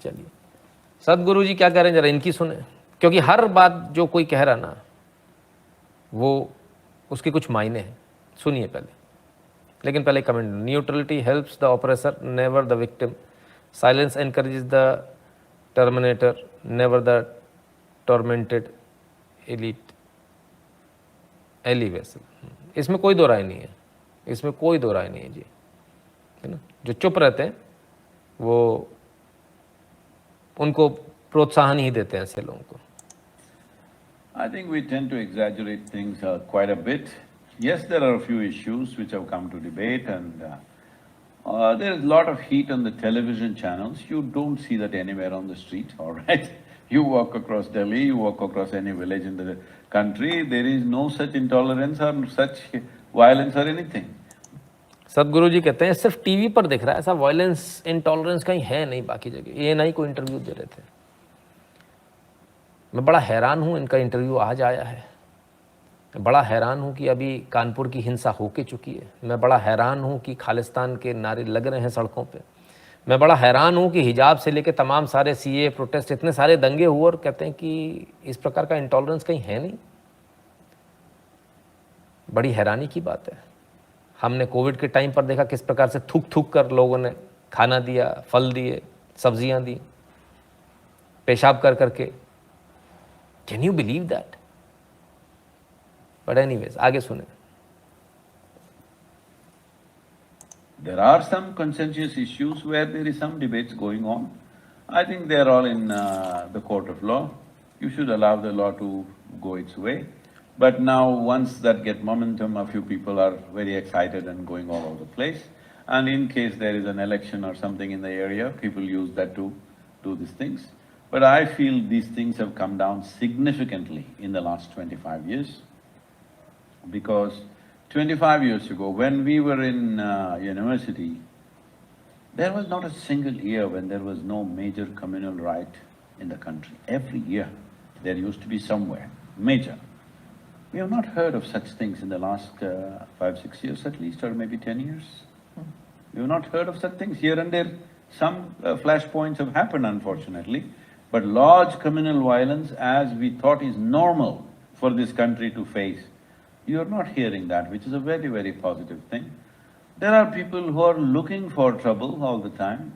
चलिए सदगुरु जी क्या कह रहे हैं जरा इनकी सुने, क्योंकि हर बात जो कोई कह रहा ना वो उसके कुछ मायने हैं। सुनिए पहले, लेकिन पहले comment, neutrality helps the oppressor never the victim, silence encourages the tormentor never the tormented Elie Wiesel. इसमें कोई दो राय नहीं है, इसमें कोई दो राय नहीं है जी, है ना। जो चुप रहते हैं वो उनको प्रोत्साहन ही देते हैं ऐसे लोगों को। I think we tend to exaggerate things quite a bit. Yes, there are a few issues which have come to debate and there is a lot of heat on the television channels. You don't see that anywhere on the street, all right? You walk across Delhi, you walk across any village in the country, there is no such intolerance or such violence or anything. सदगुरु जी कहते हैं सिर्फ TV पर दिख रहा है, ऐसा violence intolerance कहीं है नहीं बाकी जगह। ये नहीं कोई इंटरव्यू दे रहे थे, मैं बड़ा हैरान हूँ, इनका इंटरव्यू आज आया है। मैं बड़ा हैरान हूँ कि अभी कानपुर की हिंसा होके चुकी है। मैं बड़ा हैरान हूँ कि खालिस्तान के नारे लग रहे हैं सड़कों पे। मैं बड़ा हैरान हूँ कि हिजाब से लेके तमाम सारे सीए प्रोटेस्ट, इतने सारे दंगे हुए और कहते हैं कि इस प्रकार का इंटॉलरेंस कहीं है नहीं। बड़ी हैरानी की बात है। हमने कोविड के टाइम पर देखा किस प्रकार से थूक थूक कर लोगों ने खाना दिया, फल दिए, सब्जियां दी, पेशाब कर करके। Can you believe that? But anyways आगे सुने। There are some contentious issues where there is some debates going on. I think they are all in the court of law. You should allow the law to go its way. But now, once that get momentum, a few people are very excited and going all over the place. And in case there is an election or something in the area, people use that to do these things. But I feel these things have come down significantly in the last 25 years. Because 25 years ago, when we were in university, there was not a single year when there was no major communal riot in the country. Every year, there used to be somewhere, major. We have not heard of such things in the last 5-6 years at least, or maybe 10 years. We have not heard of such things. Here and there, some flashpoints have happened unfortunately, but large communal violence as we thought is normal for this country to face, you are not hearing that, which is a very, very positive thing. There are people who are looking for trouble all the time.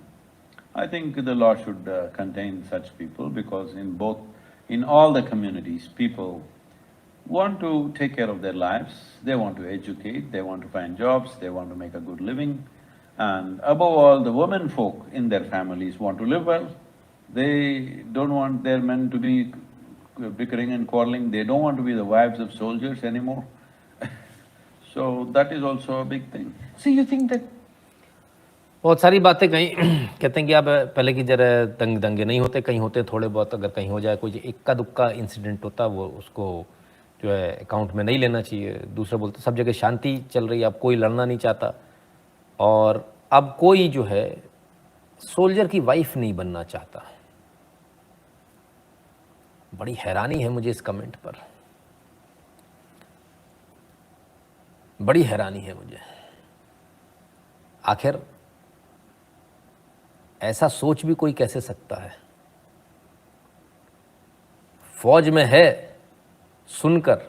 I think the law should contain such people because in all the communities, people want to take care of their lives, they want to educate, they want to find jobs, they want to make a good living. And above all, the women folk in their families want to live well. They don't want their men to be bickering and quarreling, they don't want to be the wives of soldiers anymore. So that is also a big thing. So you think that बहुत सारी बातें कहीं कहते हैं कि अब पहले की जरा दंगे नहीं होते, कहीं होते थोड़े बहुत, अगर कहीं हो जाए कोई इक्का दुक्का इंसिडेंट होता वो उसको जो है अकाउंट में नहीं लेना चाहिए। दूसरे बोलते सब जगह शांति चल रही है, अब कोई लड़ना नहीं चाहता और अब कोई जो है सोल्जर की वाइफ नहीं बनना चाहता। बड़ी हैरानी है मुझे इस कमेंट पर, बड़ी हैरानी है मुझे। आखिर ऐसा सोच भी कोई कैसे सकता है? फौज में है सुनकर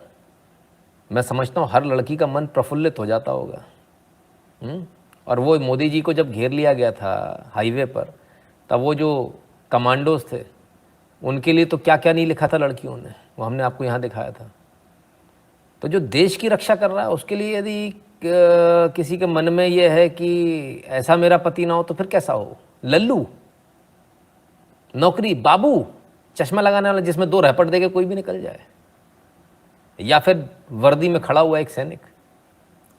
मैं समझता हूं हर लड़की का मन प्रफुल्लित हो जाता होगा। और वो मोदी जी को जब घेर लिया गया था हाईवे पर, तब वो जो कमांडोज थे उनके लिए तो क्या क्या नहीं लिखा था लड़कियों ने, वो हमने आपको यहाँ दिखाया था। तो जो देश की रक्षा कर रहा है उसके लिए यदि किसी के मन में ये है कि ऐसा मेरा पति ना हो तो फिर कैसा हो? लल्लू, नौकरी, बाबू, चश्मा लगाने वाला जिसमें दो रैपट देके कोई भी निकल जाए, या फिर वर्दी में खड़ा हुआ एक सैनिक।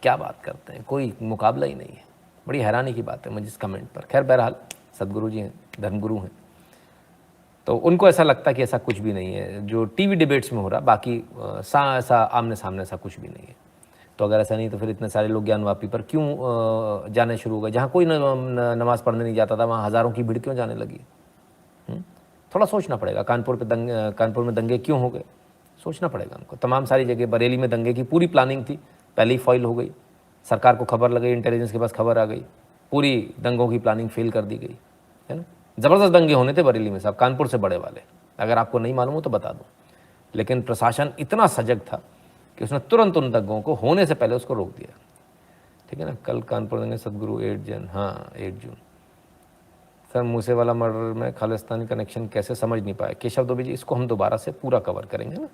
क्या बात करते हैं, कोई मुकाबला ही नहीं है। बड़ी हैरानी की बात है मुझे इस कमेंट पर। खैर बहरहाल सदगुरु जी हैं, धर्मगुरु हैं, तो उनको ऐसा लगता है कि ऐसा कुछ भी नहीं है जो टीवी डिबेट्स में हो रहा, बाकी ऐसा आमने सामने ऐसा कुछ भी नहीं है। तो अगर ऐसा नहीं तो फिर इतने सारे लोग ज्ञानवापी पर क्यों जाने शुरू हो गए? जहाँ कोई नमाज़ पढ़ने नहीं जाता था वहाँ हज़ारों की भीड़ क्यों जाने लगी? थोड़ा सोचना पड़ेगा। कानपुर में दंगे क्यों हो गए, सोचना पड़ेगा हमको। तमाम सारी जगह, बरेली में दंगे की पूरी प्लानिंग थी, पहले ही फॉइल हो गई, सरकार को खबर लग गई, इंटेलिजेंस के पास खबर आ गई, पूरी दंगों की प्लानिंग फेल कर दी गई, है ना। ज़बरदस्त दंगे होने थे बरेली में साहब, कानपुर से बड़े वाले, अगर आपको नहीं मालूम हो तो बता दूं। लेकिन प्रशासन इतना सजग था कि उसने तुरंत उन दंगों को होने से पहले उसको रोक दिया। ठीक है ना। कल कानपुर दंगे सदगुरु 8 जून, हाँ 8 जून। सर मूसेवाला मर्डर में खालिस्तानी कनेक्शन कैसे, समझ नहीं पाए केशव दुबे जी, इसको हम दोबारा से पूरा कवर करेंगे ना।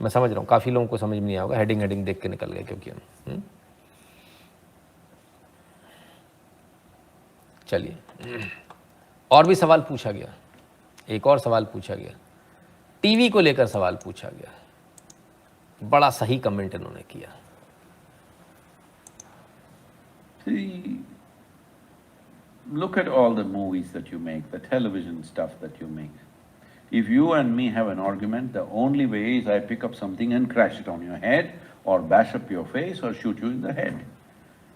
मैं समझ रहा हूँ काफ़ी लोगों को समझ में नहीं आएगा, हेडिंग देख के निकल गए क्योंकि हम चलिए। और भी सवाल पूछा गया, एक और सवाल पूछा गया, टीवी को लेकर सवाल पूछा गया, बड़ा सही कमेंट इन्होंने किया। See, look at all the movies that you make, the television stuff that you make. If you and me have an argument, the only way is I pick up something and crash it on your head, or bash up your face, or shoot you in the head.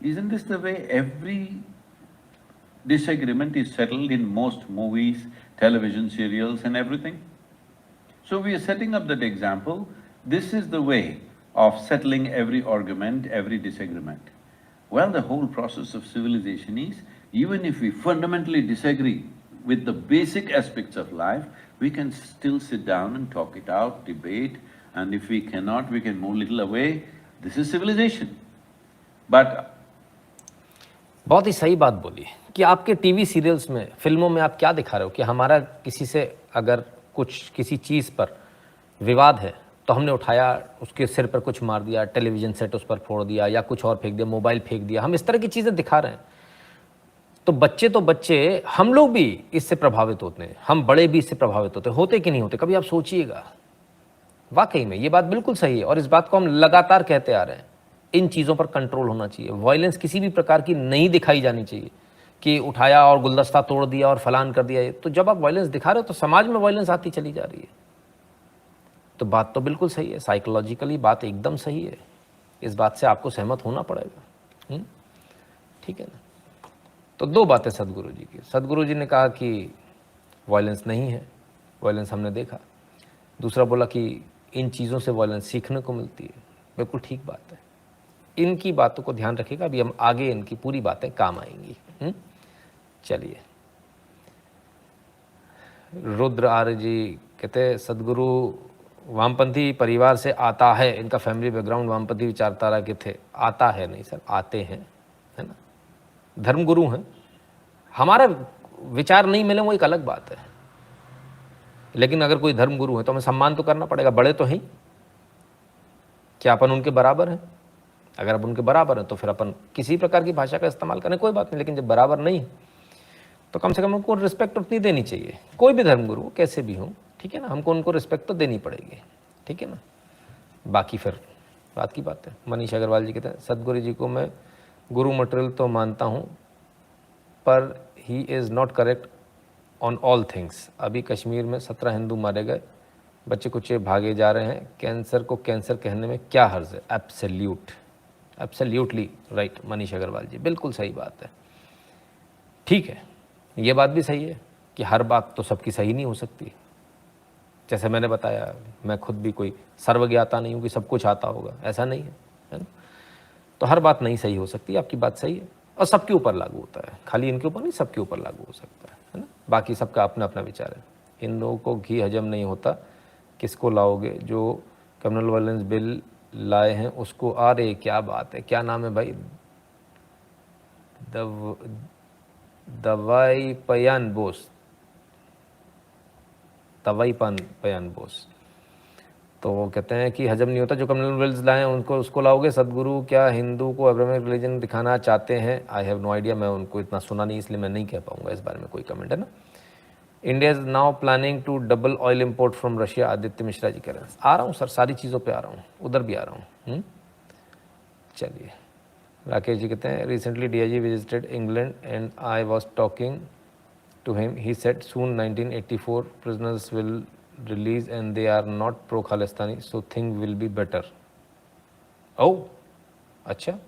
Isn't this the way every disagreement is settled in most movies, television serials and everything? So we are setting up that example. This is the way of settling every argument, every disagreement. Well, the whole process of civilization is, even if we fundamentally disagree with the basic aspects of life, we can still sit down and talk it out, debate, and if we cannot, we can move little away. This is civilization. But बहुत ही सही बात बोली कि आपके TV serials में, फिल्मों में आप क्या दिखा रहे हो कि हमारा किसी से अगर कुछ किसी चीज़ पर विवाद है तो हमने उठाया, उसके सिर पर कुछ मार दिया, टेलीविज़न सेट उस पर फोड़ दिया या कुछ और फेंक दिया, मोबाइल फेंक दिया, हम इस तरह की चीज़ें दिखा रहे हैं। तो बच्चे, हम लोग भी इससे प्रभावित होते हैं, हम बड़े भी इससे प्रभावित होते कि नहीं होते? कभी आप सोचिएगा। वाकई में ये बात बिल्कुल सही है और इस बात को हम लगातार कहते आ रहे हैं। इन चीज़ों पर कंट्रोल होना चाहिए, वायलेंस किसी भी प्रकार की नहीं दिखाई जानी चाहिए कि उठाया और गुलदस्ता तोड़ दिया और फलान कर दिया। तो जब आप वायलेंस दिखा रहे हो तो समाज में वायलेंस आती चली जा रही है। तो बात तो बिल्कुल सही है, साइकोलॉजिकली बात एकदम सही है, इस बात से आपको सहमत होना पड़ेगा। ठीक है ना। तो दो बातें सदगुरु जी की, सदगुरु जी ने कहा कि वायलेंस नहीं है, वायलेंस हमने देखा। दूसरा बोला कि इन चीज़ों से वायलेंस सीखने को मिलती है, बिल्कुल ठीक बात है। इनकी बातों को ध्यान रखिएगा, अभी हम आगे इनकी पूरी बातें काम आएंगी। चलिए। रुद्र आर्य जी कहते हैं सदगुरु वामपंथी परिवार से आता है, इनका फैमिली बैकग्राउंड वामपंथी विचारधारा के थे। आता है नहीं सर, आते हैं, है ना। धर्मगुरु हैं, हमारा विचार नहीं मिले वो एक अलग बात है, लेकिन अगर कोई धर्मगुरु है तो हमें सम्मान तो करना पड़ेगा। बड़े तो हैं, क्या अपन उनके बराबर हैं? अगर अपन उनके बराबर हैं तो फिर अपन किसी प्रकार की भाषा का इस्तेमाल करें, कोई बात नहीं, लेकिन जब बराबर नहीं तो कम से कम उनको रिस्पेक्ट उतनी देनी चाहिए। कोई भी धर्मगुरु कैसे भी हो, ठीक है ना, हमको उनको रिस्पेक्ट तो देनी पड़ेगी, ठीक है ना। बाकी फिर बात की बात है। मनीष अग्रवाल जी कहते हैं सदगुरु जी को मैं गुरु मटेरियल तो मानता हूँ, पर he is not correct on all things. अभी कश्मीर में 17 हिंदू मारे गए, बच्चे कुछ भागे जा रहे हैं, कैंसर को कैंसर कहने में क्या हर्ज है? एब्सोल्यूटली राइट मनीष अग्रवाल जी, बिल्कुल सही बात है। ठीक है, ये बात भी सही है कि हर बात तो सबकी सही नहीं हो सकती। जैसे मैंने बताया, मैं खुद भी कोई सर्वज्ञाता नहीं हूँ कि सब कुछ आता होगा, ऐसा नहीं है ना। तो हर बात नहीं सही हो सकती, आपकी बात सही है और सबके ऊपर लागू होता है, खाली इनके ऊपर नहीं, सबके ऊपर लागू हो सकता है ना। बाकी सबका अपना अपना विचार है। इन लोगों को घी हजम नहीं होता, किसको लाओगे? जो कम्युनल वायलेंस बिल लाए हैं उसको। अरे क्या बात है, क्या नाम है भाई? दवाई पयान बोस, तो वो कहते हैं कि हजम नहीं होता, जो कम्युनल बिल्स लाए हैं उनको, उसको लाओगे? सदगुरु क्या हिंदू को अब्राहमिक रिलीजन दिखाना चाहते हैं? आई हैव नो आइडिया, मैं उनको इतना सुना नहीं इसलिए मैं नहीं कह पाऊंगा इस बारे में कोई कमेंट, है ना। India is now planning to double oil import from Russia, Aditya Mishra ji कह रहे हैं। आ रहा हूँ सर, सारी चीज़ों पे आ रहा हूँ, उधर भी आ रहा हूँ। चलिए। राकेश जी कहते हैं recently DIG visited England and I was talking to him, he said soon 1984 prisoners will release and they are not pro Khalistani, so thing will be better. Oh, अच्छा,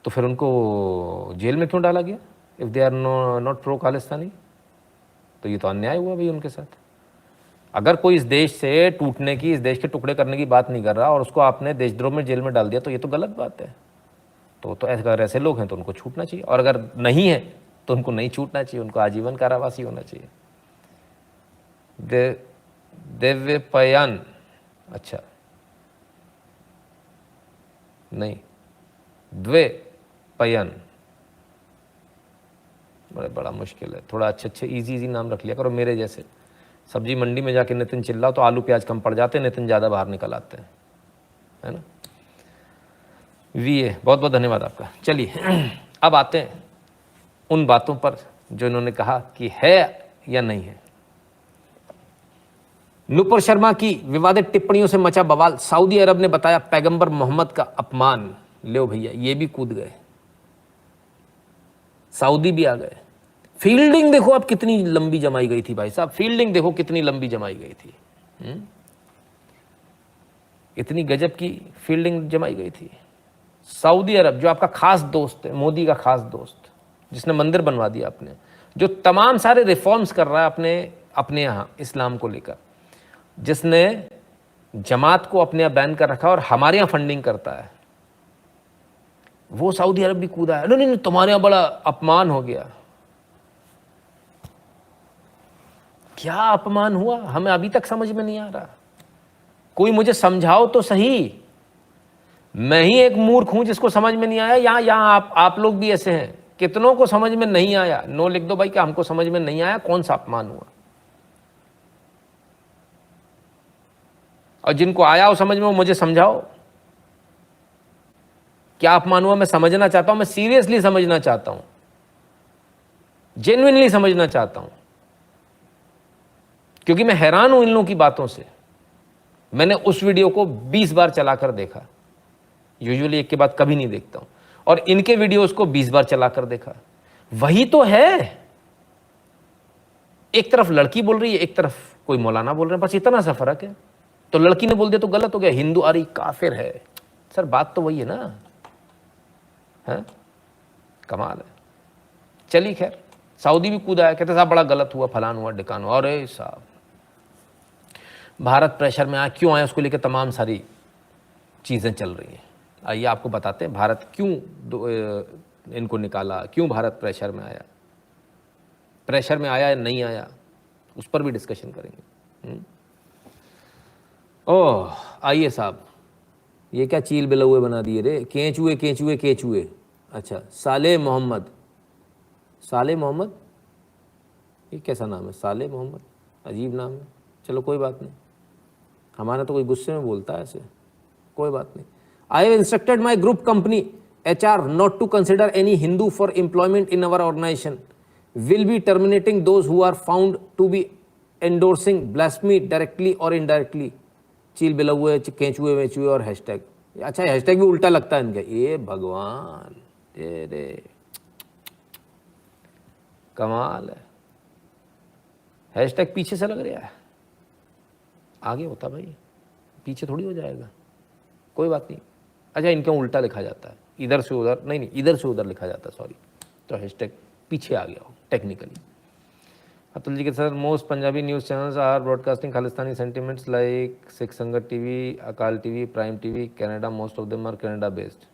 तो फिर उनको जेल में क्यों डाला गया? If they are not pro Khalistani, तो ये तो अन्याय हुआ भाई उनके साथ। अगर कोई इस देश से टूटने की, इस देश के टुकड़े करने की बात नहीं कर रहा और उसको आपने देशद्रोह में जेल में डाल दिया, तो ये तो गलत बात है। तो अगर ऐसे लोग हैं तो उनको छूटना चाहिए, और अगर नहीं है तो उनको नहीं छूटना चाहिए, उनको आजीवन कारावासी होना चाहिए। देव्यपयन, अच्छा नहीं, द्वेपयन, बड़ा मुश्किल है, थोड़ा अच्छे इजी नाम रख लिया करो मेरे जैसे। सब्जी मंडी में जाके नितिन चिल्लाओ तो आलू प्याज कम पड़ जाते हैं, नितिन ज़्यादा बाहर निकल आते हैं, है ना। VA, बहुत बहुत धन्यवाद आपका। चलिए अब आते हैं उन बातों पर जो इन्होंने कहा कि है या नहीं है। नुपुर शर्मा की विवादित टिप्पणियों से मचा बवाल, सऊदी अरब ने बताया पैगंबर मोहम्मद का अपमान। लो भैया, ये भी कूद गए, सऊदी भी आ गए। फील्डिंग देखो अब कितनी लंबी जमाई गई थी भाई साहब, फील्डिंग देखो कितनी लंबी जमाई गई थी। इतनी गजब की फील्डिंग जमाई गई थी। सऊदी अरब जो आपका खास दोस्त है, मोदी का खास दोस्त, जिसने मंदिर बनवा दिया अपने, जो तमाम सारे रिफॉर्म्स कर रहा है अपने यहाँ इस्लाम को लेकर, जिसने जमात को अपने यहाँ बैन कर रखा और हमारे यहाँ फंडिंग करता है, वो सऊदी अरब भी कूदा है। नहीं, तुम्हारे यहाँ बड़ा अपमान हो गया। क्या अपमान हुआ, हमें अभी तक समझ में नहीं आ रहा। कोई मुझे समझाओ तो सही। मैं ही एक मूर्ख हूं जिसको समझ में नहीं आया। यहां आप लोग भी ऐसे हैं, कितनों को समझ में नहीं आया। नो लिख दो भाई कि हमको समझ में नहीं आया, कौन सा अपमान हुआ। और जिनको आया हो समझ में, वो मुझे समझाओ क्या अपमान हुआ। मैं समझना चाहता हूं, मैं सीरियसली समझना चाहता हूं, जेन्युइनली समझना चाहता हूं, क्योंकि मैं हैरान हूं इन लोगों की बातों से। मैंने उस वीडियो को 20 बार चलाकर देखा, यूजुअली एक के बाद कभी नहीं देखता हूं, और इनके वीडियोस को 20 बार चलाकर देखा। वही तो है, एक तरफ लड़की बोल रही है, एक तरफ कोई मौलाना बोल रहे हैं, बस इतना सा फर्क है। तो लड़की ने बोल दिया तो गलत हो गया, हिंदू अरे काफिर है। सर बात तो वही है ना, है कमाल है। चलिए खैर, सऊदी भी कूदा है, कहते साहब बड़ा गलत हुआ, फलान हुआ ढिकान हुआ। अरे साहब भारत प्रेशर में आया, क्यों आया उसको लेकर तमाम सारी चीज़ें चल रही हैं। आइए आपको बताते हैं भारत क्यों इनको निकाला, क्यों भारत प्रेशर में आया, प्रेशर में आया या नहीं आया, उस पर भी डिस्कशन करेंगे। ओह आइए साहब, ये क्या चील बिलौए बना दिए रे, केंचुए केंचुए केंचुए। अच्छा साले मोहम्मद, साले मोहम्मद, ये कैसा नाम है साले मोहम्मद, अजीब नाम है। चलो कोई बात नहीं, हमारा तो कोई गुस्से में बोलता है ऐसे, कोई बात नहीं। I have instructed my group company HR not to consider any Hindu for employment in our organization. Will be terminating those who are found to be endorsing blasphemy directly or indirectly. चील बिलौए, केंचुए वेचुए और hashtag. अच्छा hashtag भी उल्टा लगता है इनका, ये भगवान तेरे, कमाल है। हैशटैग पीछे से लग रहा है, आगे होता भाई, पीछे थोड़ी हो जाएगा, कोई बात नहीं। अच्छा इनके उल्टा लिखा जाता है, इधर से उधर नहीं, इधर से उधर लिखा जाता है, सॉरी, तो हैशटैग पीछे आ गया हो टेक्निकली। अतुल जी के sir, most Punjabi news channels are broadcasting Khalistani sentiments like Sikh Sangat TV, Akal TV, prime TV, Canada, most of them are Canada based.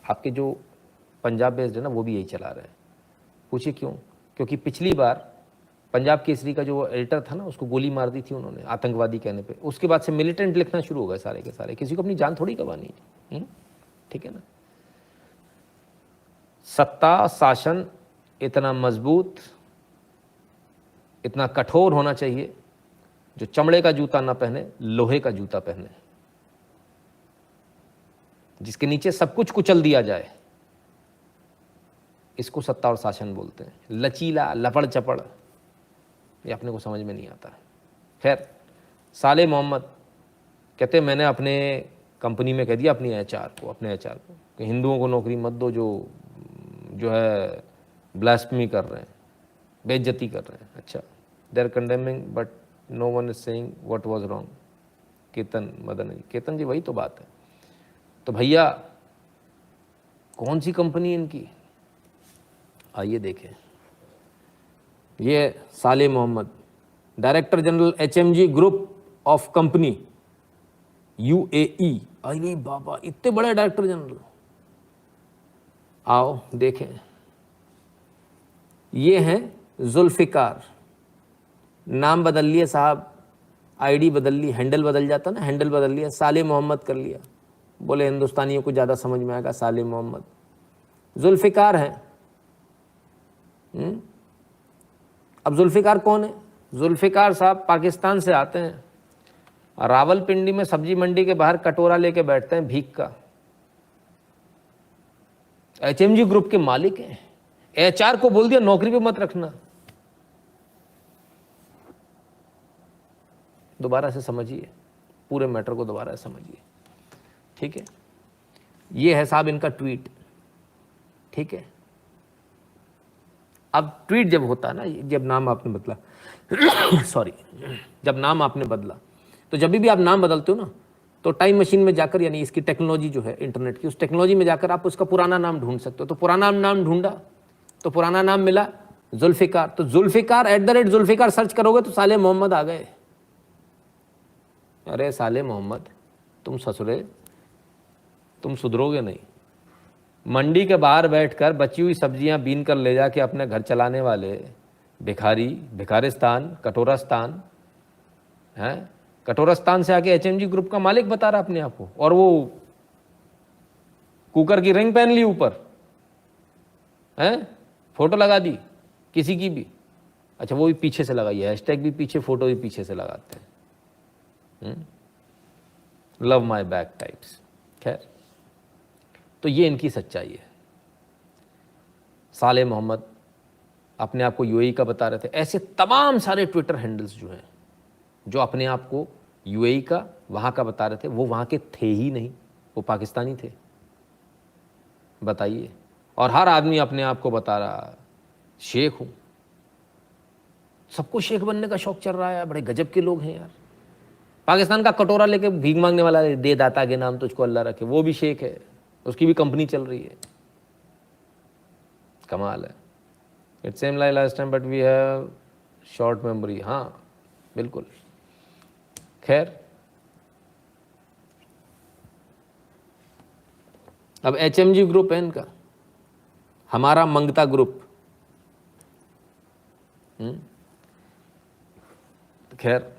आपके जो पंजाब बेस्ड है ना, वो भी यही चला रहे हैं। पूछिए क्यों? क्योंकि पिछली बार पंजाब केसरी का जो एडिटर था ना, उसको गोली मार दी थी उन्होंने आतंकवादी कहने पे। उसके बाद से मिलिटेंट लिखना शुरू हो गए सारे के सारे, किसी को अपनी जान थोड़ी गंवानी है, ठीक है ना। सत्ता शासन इतना मजबूत, इतना कठोर होना चाहिए जो चमड़े का जूता ना पहने, लोहे का जूता पहने, जिसके नीचे सब कुछ कुचल दिया जाए। इसको सत्ता और शासन बोलते हैं। लचीला, लपड़ चपड़, ये अपने को समझ में नहीं आता। खैर, साले मोहम्मद कहते मैंने अपने कंपनी में कह दिया अपने HR को कि हिंदुओं को नौकरी मत दो जो है ब्लास्फेमी कर रहे हैं, बेइज्जती कर रहे हैं। अच्छा, they are condemning but no one is saying what was wrong. Ketan Madan ji, Ketan ji वही तो बात है। तो भैया कौन सी कंपनी इनकी, आइए देखें। ये Saleh Mohammed, director general HMG group of company UAE। अरे बाबा, इतने बड़े डायरेक्टर जनरल, आओ देखें, ये हैं जुल्फ़िकार, नाम बदल लिया साहब, आईडी बदल ली, हैंडल बदल जाता ना, हैंडल बदल लिया, साले मोहम्मद कर लिया, बोले हिंदुस्तानियों को ज़्यादा समझ में आएगा साले मोहम्मद। जुल्फ़िकार हैं। अब जुल्फ़िकार कौन है? जुल्फ़िकार साहब पाकिस्तान से आते हैं, रावलपिंडी में सब्जी मंडी के बाहर कटोरा लेके बैठते हैं भीख का। HMG ग्रुप के मालिक हैं। HR को बोल दिया नौकरी पे मत रखना। दोबारा से समझिए, पूरे मैटर को दोबारा से समझिए, ठीक है। ये है साहब इनका ट्वीट, ठीक है। अब ट्वीट जब होता है ना, जब नाम आपने बदला सॉरी, जब नाम आपने बदला, तो जब भी आप नाम बदलते हो ना, तो टाइम मशीन में जाकर, यानी इसकी टेक्नोलॉजी जो है इंटरनेट की, उस टेक्नोलॉजी में जाकर आप उसका पुराना नाम ढूंढ सकते हो। तो पुराना नाम ढूंढा, तो पुराना नाम मिला जुल्फ़िकार। तो जुल्फ़िकार @जुल्फ़िकार सर्च करोगे तो साले मोहम्मद आ गए। अरे साले मोहम्मद, तुम ससुरे, तुम सुधरोगे नहीं। मंडी के बाहर बैठकर बची हुई सब्जियां बीन कर ले जाके अपने घर चलाने वाले भिखारी, भिखारिस्तान, कटोरास्तान हैं। कटोरास्तान से आके HMG ग्रुप का मालिक बता रहा अपने आप को, और वो कुकर की रिंग पहन ली ऊपर, हैं, फोटो लगा दी किसी की भी। अच्छा, वो भी पीछे से लगाई है, हैशटैग भी पीछे, फोटो भी पीछे से लगाते हैं, लव माई बैक टाइप्स। खैर, तो ये इनकी सच्चाई है। साले मोहम्मद अपने आप को UAE का बता रहे थे। ऐसे तमाम सारे ट्विटर हैंडल्स जो हैं, जो अपने आप को UAE का, वहाँ का बता रहे थे, वो वहाँ के थे ही नहीं, वो पाकिस्तानी थे। बताइए। और हर आदमी अपने आप को बता रहा शेख हूँ। सबको शेख बनने का शौक चल रहा है। बड़े गजब के लोग हैं यार। पाकिस्तान का कटोरा लेके भीख मांगने वाला, दे दाता के नाम तुझको अल्लाह रखे, वो भी शेख है, उसकी भी कंपनी चल रही है। कमाल है। It same like last time but we have short memory. हाँ बिल्कुल। खैर, अब HMG ग्रुप है इनका, हमारा मंगता ग्रुप। खैर,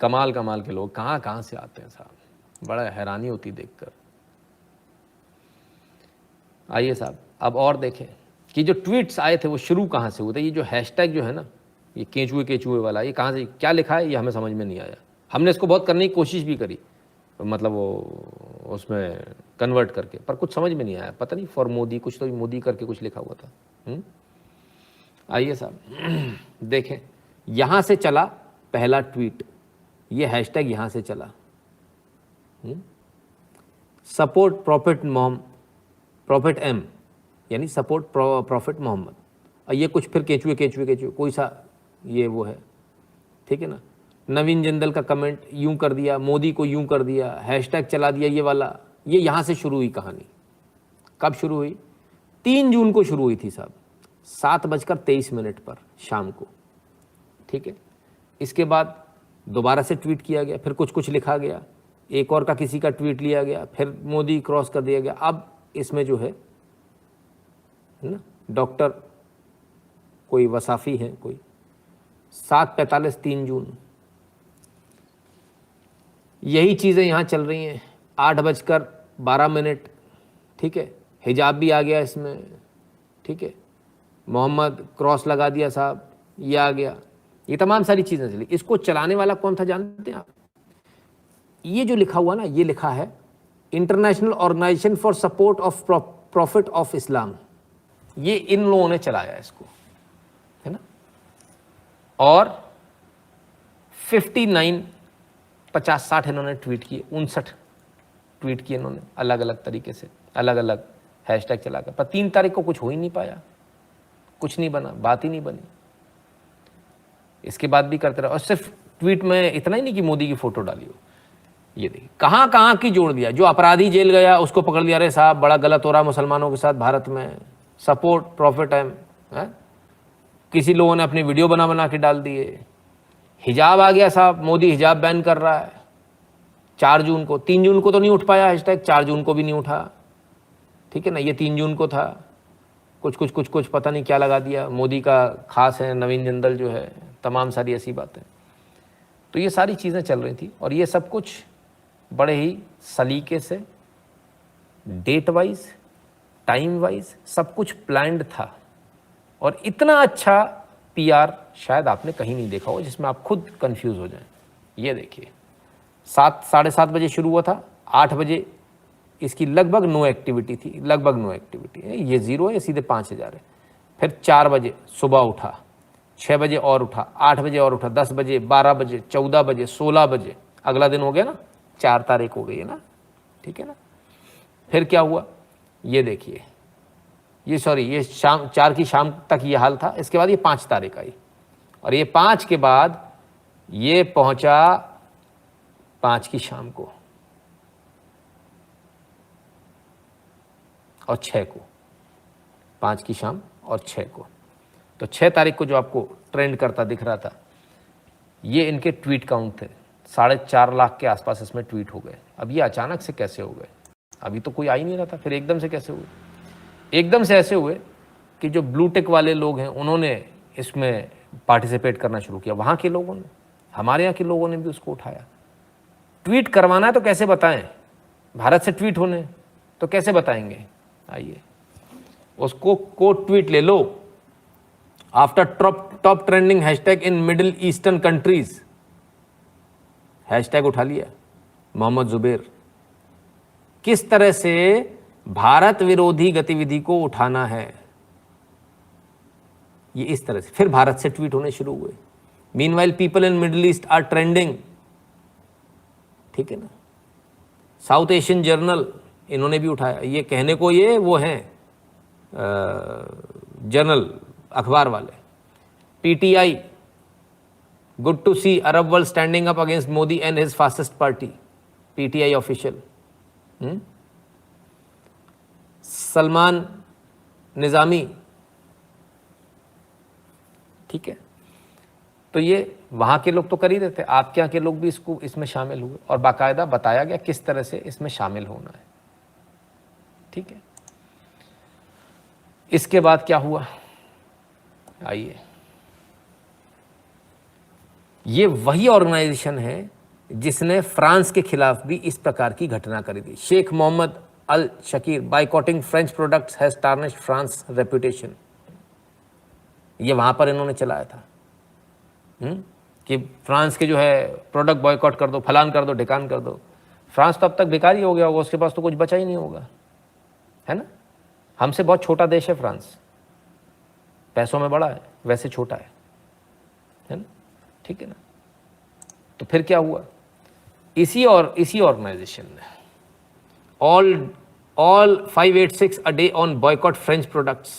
कमाल कमाल के लोग कहाँ कहाँ से आते हैं साहब, बड़ा हैरानी होती देखकर। आइए साहब, अब और देखें कि जो ट्वीट्स आए थे वो शुरू कहाँ से हुए थे। ये जो हैशटैग जो है ना, ये केचुए वाला, ये कहाँ से, क्या लिखा है, ये हमें समझ में नहीं आया। हमने इसको बहुत करने की कोशिश भी करी, मतलब वो उसमें कन्वर्ट करके, पर कुछ समझ में नहीं आया। पता नहीं फॉर मोदी, कुछ तो मोदी करके कुछ लिखा हुआ था। आइए साहब देखें, यहाँ से चला पहला ट्वीट, ये हैशटैग यहाँ से चला, सपोर्ट प्रॉफिट M, यानी सपोर्ट प्रॉफिट मोहम्मद। और ये कुछ फिर केचुए कोई सा ये वो है, ठीक है ना। नवीन जिंदल का कमेंट यूं कर दिया, मोदी को यूं कर दिया, हैशटैग चला दिया ये वाला। ये यहाँ से शुरू हुई कहानी। कब शुरू हुई? 3 जून को शुरू हुई थी साहब, 7:23 पर शाम को, ठीक है। इसके बाद दोबारा से ट्वीट किया गया, फिर कुछ लिखा गया, एक और का किसी का ट्वीट लिया गया, फिर मोदी क्रॉस कर दिया गया। अब इसमें जो है ना, डॉक्टर कोई वसाफ़ी है कोई, 7:45 3 जून, यही चीज़ें यहाँ चल रही हैं। 8:12, ठीक है। हिजाब भी आ गया इसमें, ठीक है। मोहम्मद क्रॉस लगा दिया साहब, ये आ गया। ये तमाम सारी चीज़ें चली। इसको चलाने वाला कौन था जानते हैं आप? ये जो लिखा हुआ ना, ये लिखा है international organization for support of prophet of Islam. ये इन लोगों ने चलाया इसको, है ना। और 50-60 इन्होंने ट्वीट किए, 59 ट्वीट किए इन्होंने, अलग अलग तरीके से, अलग अलग हैशटैग चलाकर। पर 3 तारीख को कुछ हो ही नहीं पाया, कुछ नहीं बना, बात ही नहीं बनी। इसके बाद भी करते रहे। और सिर्फ ट्वीट में इतना ही नहीं कि मोदी की फोटो डाली हो, ये देखिए कहाँ कहाँ की जोड़ दिया। जो अपराधी जेल गया उसको पकड़ लिया, अरे साहब बड़ा गलत हो रहा मुसलमानों के साथ भारत में, सपोर्ट प्रॉफिट M है। किसी लोगों ने अपनी वीडियो बना के डाल दिए। हिजाब आ गया साहब, मोदी हिजाब बैन कर रहा है 4 जून को। 3 जून को तो नहीं उठ पाया हैशटैग, 4 जून को भी नहीं उठा, ठीक है ना। ये 3 जून को था, कुछ पता नहीं क्या लगा दिया, मोदी का खास है, नवीन जिंदल जो है, तमाम सारी ऐसी बातें। तो ये सारी चीज़ें चल रही थी और ये सब कुछ बड़े ही सलीके से, डेट वाइज, टाइम वाइज सब कुछ प्लान्ड था। और इतना अच्छा पीआर शायद आपने कहीं नहीं देखा हो जिसमें आप खुद कंफ्यूज हो जाएं। ये देखिए, 7-7:30 बजे शुरू हुआ था, 8 बजे इसकी लगभग नो एक्टिविटी थी, लगभग नो एक्टिविटी। ये 0 है, ये सीधे 5,000 है। फिर 4 बजे सुबह उठा, 6 बजे और उठा, 8 बजे और उठा, 10 बजे, 12 बजे, 14 बजे, 16 बजे, अगला दिन हो गया ना, 4 तारीख हो गई है ना, ठीक है ना। फिर क्या हुआ, ये देखिए, ये शाम 4 की शाम तक ये हाल था। इसके बाद ये 5 तारीख आई और ये 5 के बाद ये पहुंचा 5 की शाम को और 6 को, 5 की शाम और 6 को। तो 6 तारीख को जो आपको ट्रेंड करता दिख रहा था, ये इनके ट्वीट काउंट थे, 4.5 लाख के आसपास इसमें ट्वीट हो गए। अब ये अचानक से कैसे हो गए, अभी तो कोई आ ही नहीं रहा था, फिर एकदम से कैसे हुए? एकदम से ऐसे हुए कि जो ब्लू टिक वाले लोग हैं उन्होंने इसमें पार्टिसिपेट करना शुरू किया, वहाँ के लोगों ने, हमारे यहाँ के लोगों ने भी उसको उठाया। ट्वीट करवाना है तो कैसे बताएं, भारत से ट्वीट होने तो कैसे बताएंगे? आइए उसको कोट ट्वीट ले लो, after top trending hashtag in middle eastern countries, hashtag उठा लिया मोहम्मद जुबैर। किस तरह से भारत विरोधी गतिविधि को उठाना है, ये इस तरह से। फिर भारत से ट्वीट होने शुरू हुए, meanwhile people in middle east are trending, ठीक है ना। साउथ एशियन जर्नल इन्होंने भी उठाया, ये कहने को ये वो हैं जर्नल अखबार वाले। PTI, good to see Arab world standing up against Modi and his fascist party, PTI official. Salman Nizami, ठीक है। तो ये वहाँ के लोग तो कर ही रहे थे, आपके यहाँ के लोग भी इसमें शामिल हुए और बाकायदा बताया गया किस तरह से इसमें शामिल होना है, ठीक है। इसके बाद क्या हुआ, आइए, ये वही ऑर्गेनाइजेशन है जिसने फ्रांस के खिलाफ भी इस प्रकार की घटना करी थी। Sheikh Mohammed Al Shakir, boycotting French products has tarnished France reputation, ये वहां पर इन्होंने चलाया था कि फ्रांस के जो है प्रोडक्ट बॉयकॉट कर दो, फलान कर दो, ढिकान कर दो। फ्रांस तो अब तक भिखारी हो गया होगा, उसके पास तो कुछ बचा ही नहीं होगा, है ना। हमसे बहुत छोटा देश है फ्रांस, पैसों में बड़ा है, वैसे छोटा है ना, ठीक है ना। तो फिर क्या हुआ, इसी ऑर्गेनाइजेशन ने all 586 a day on boycott French products,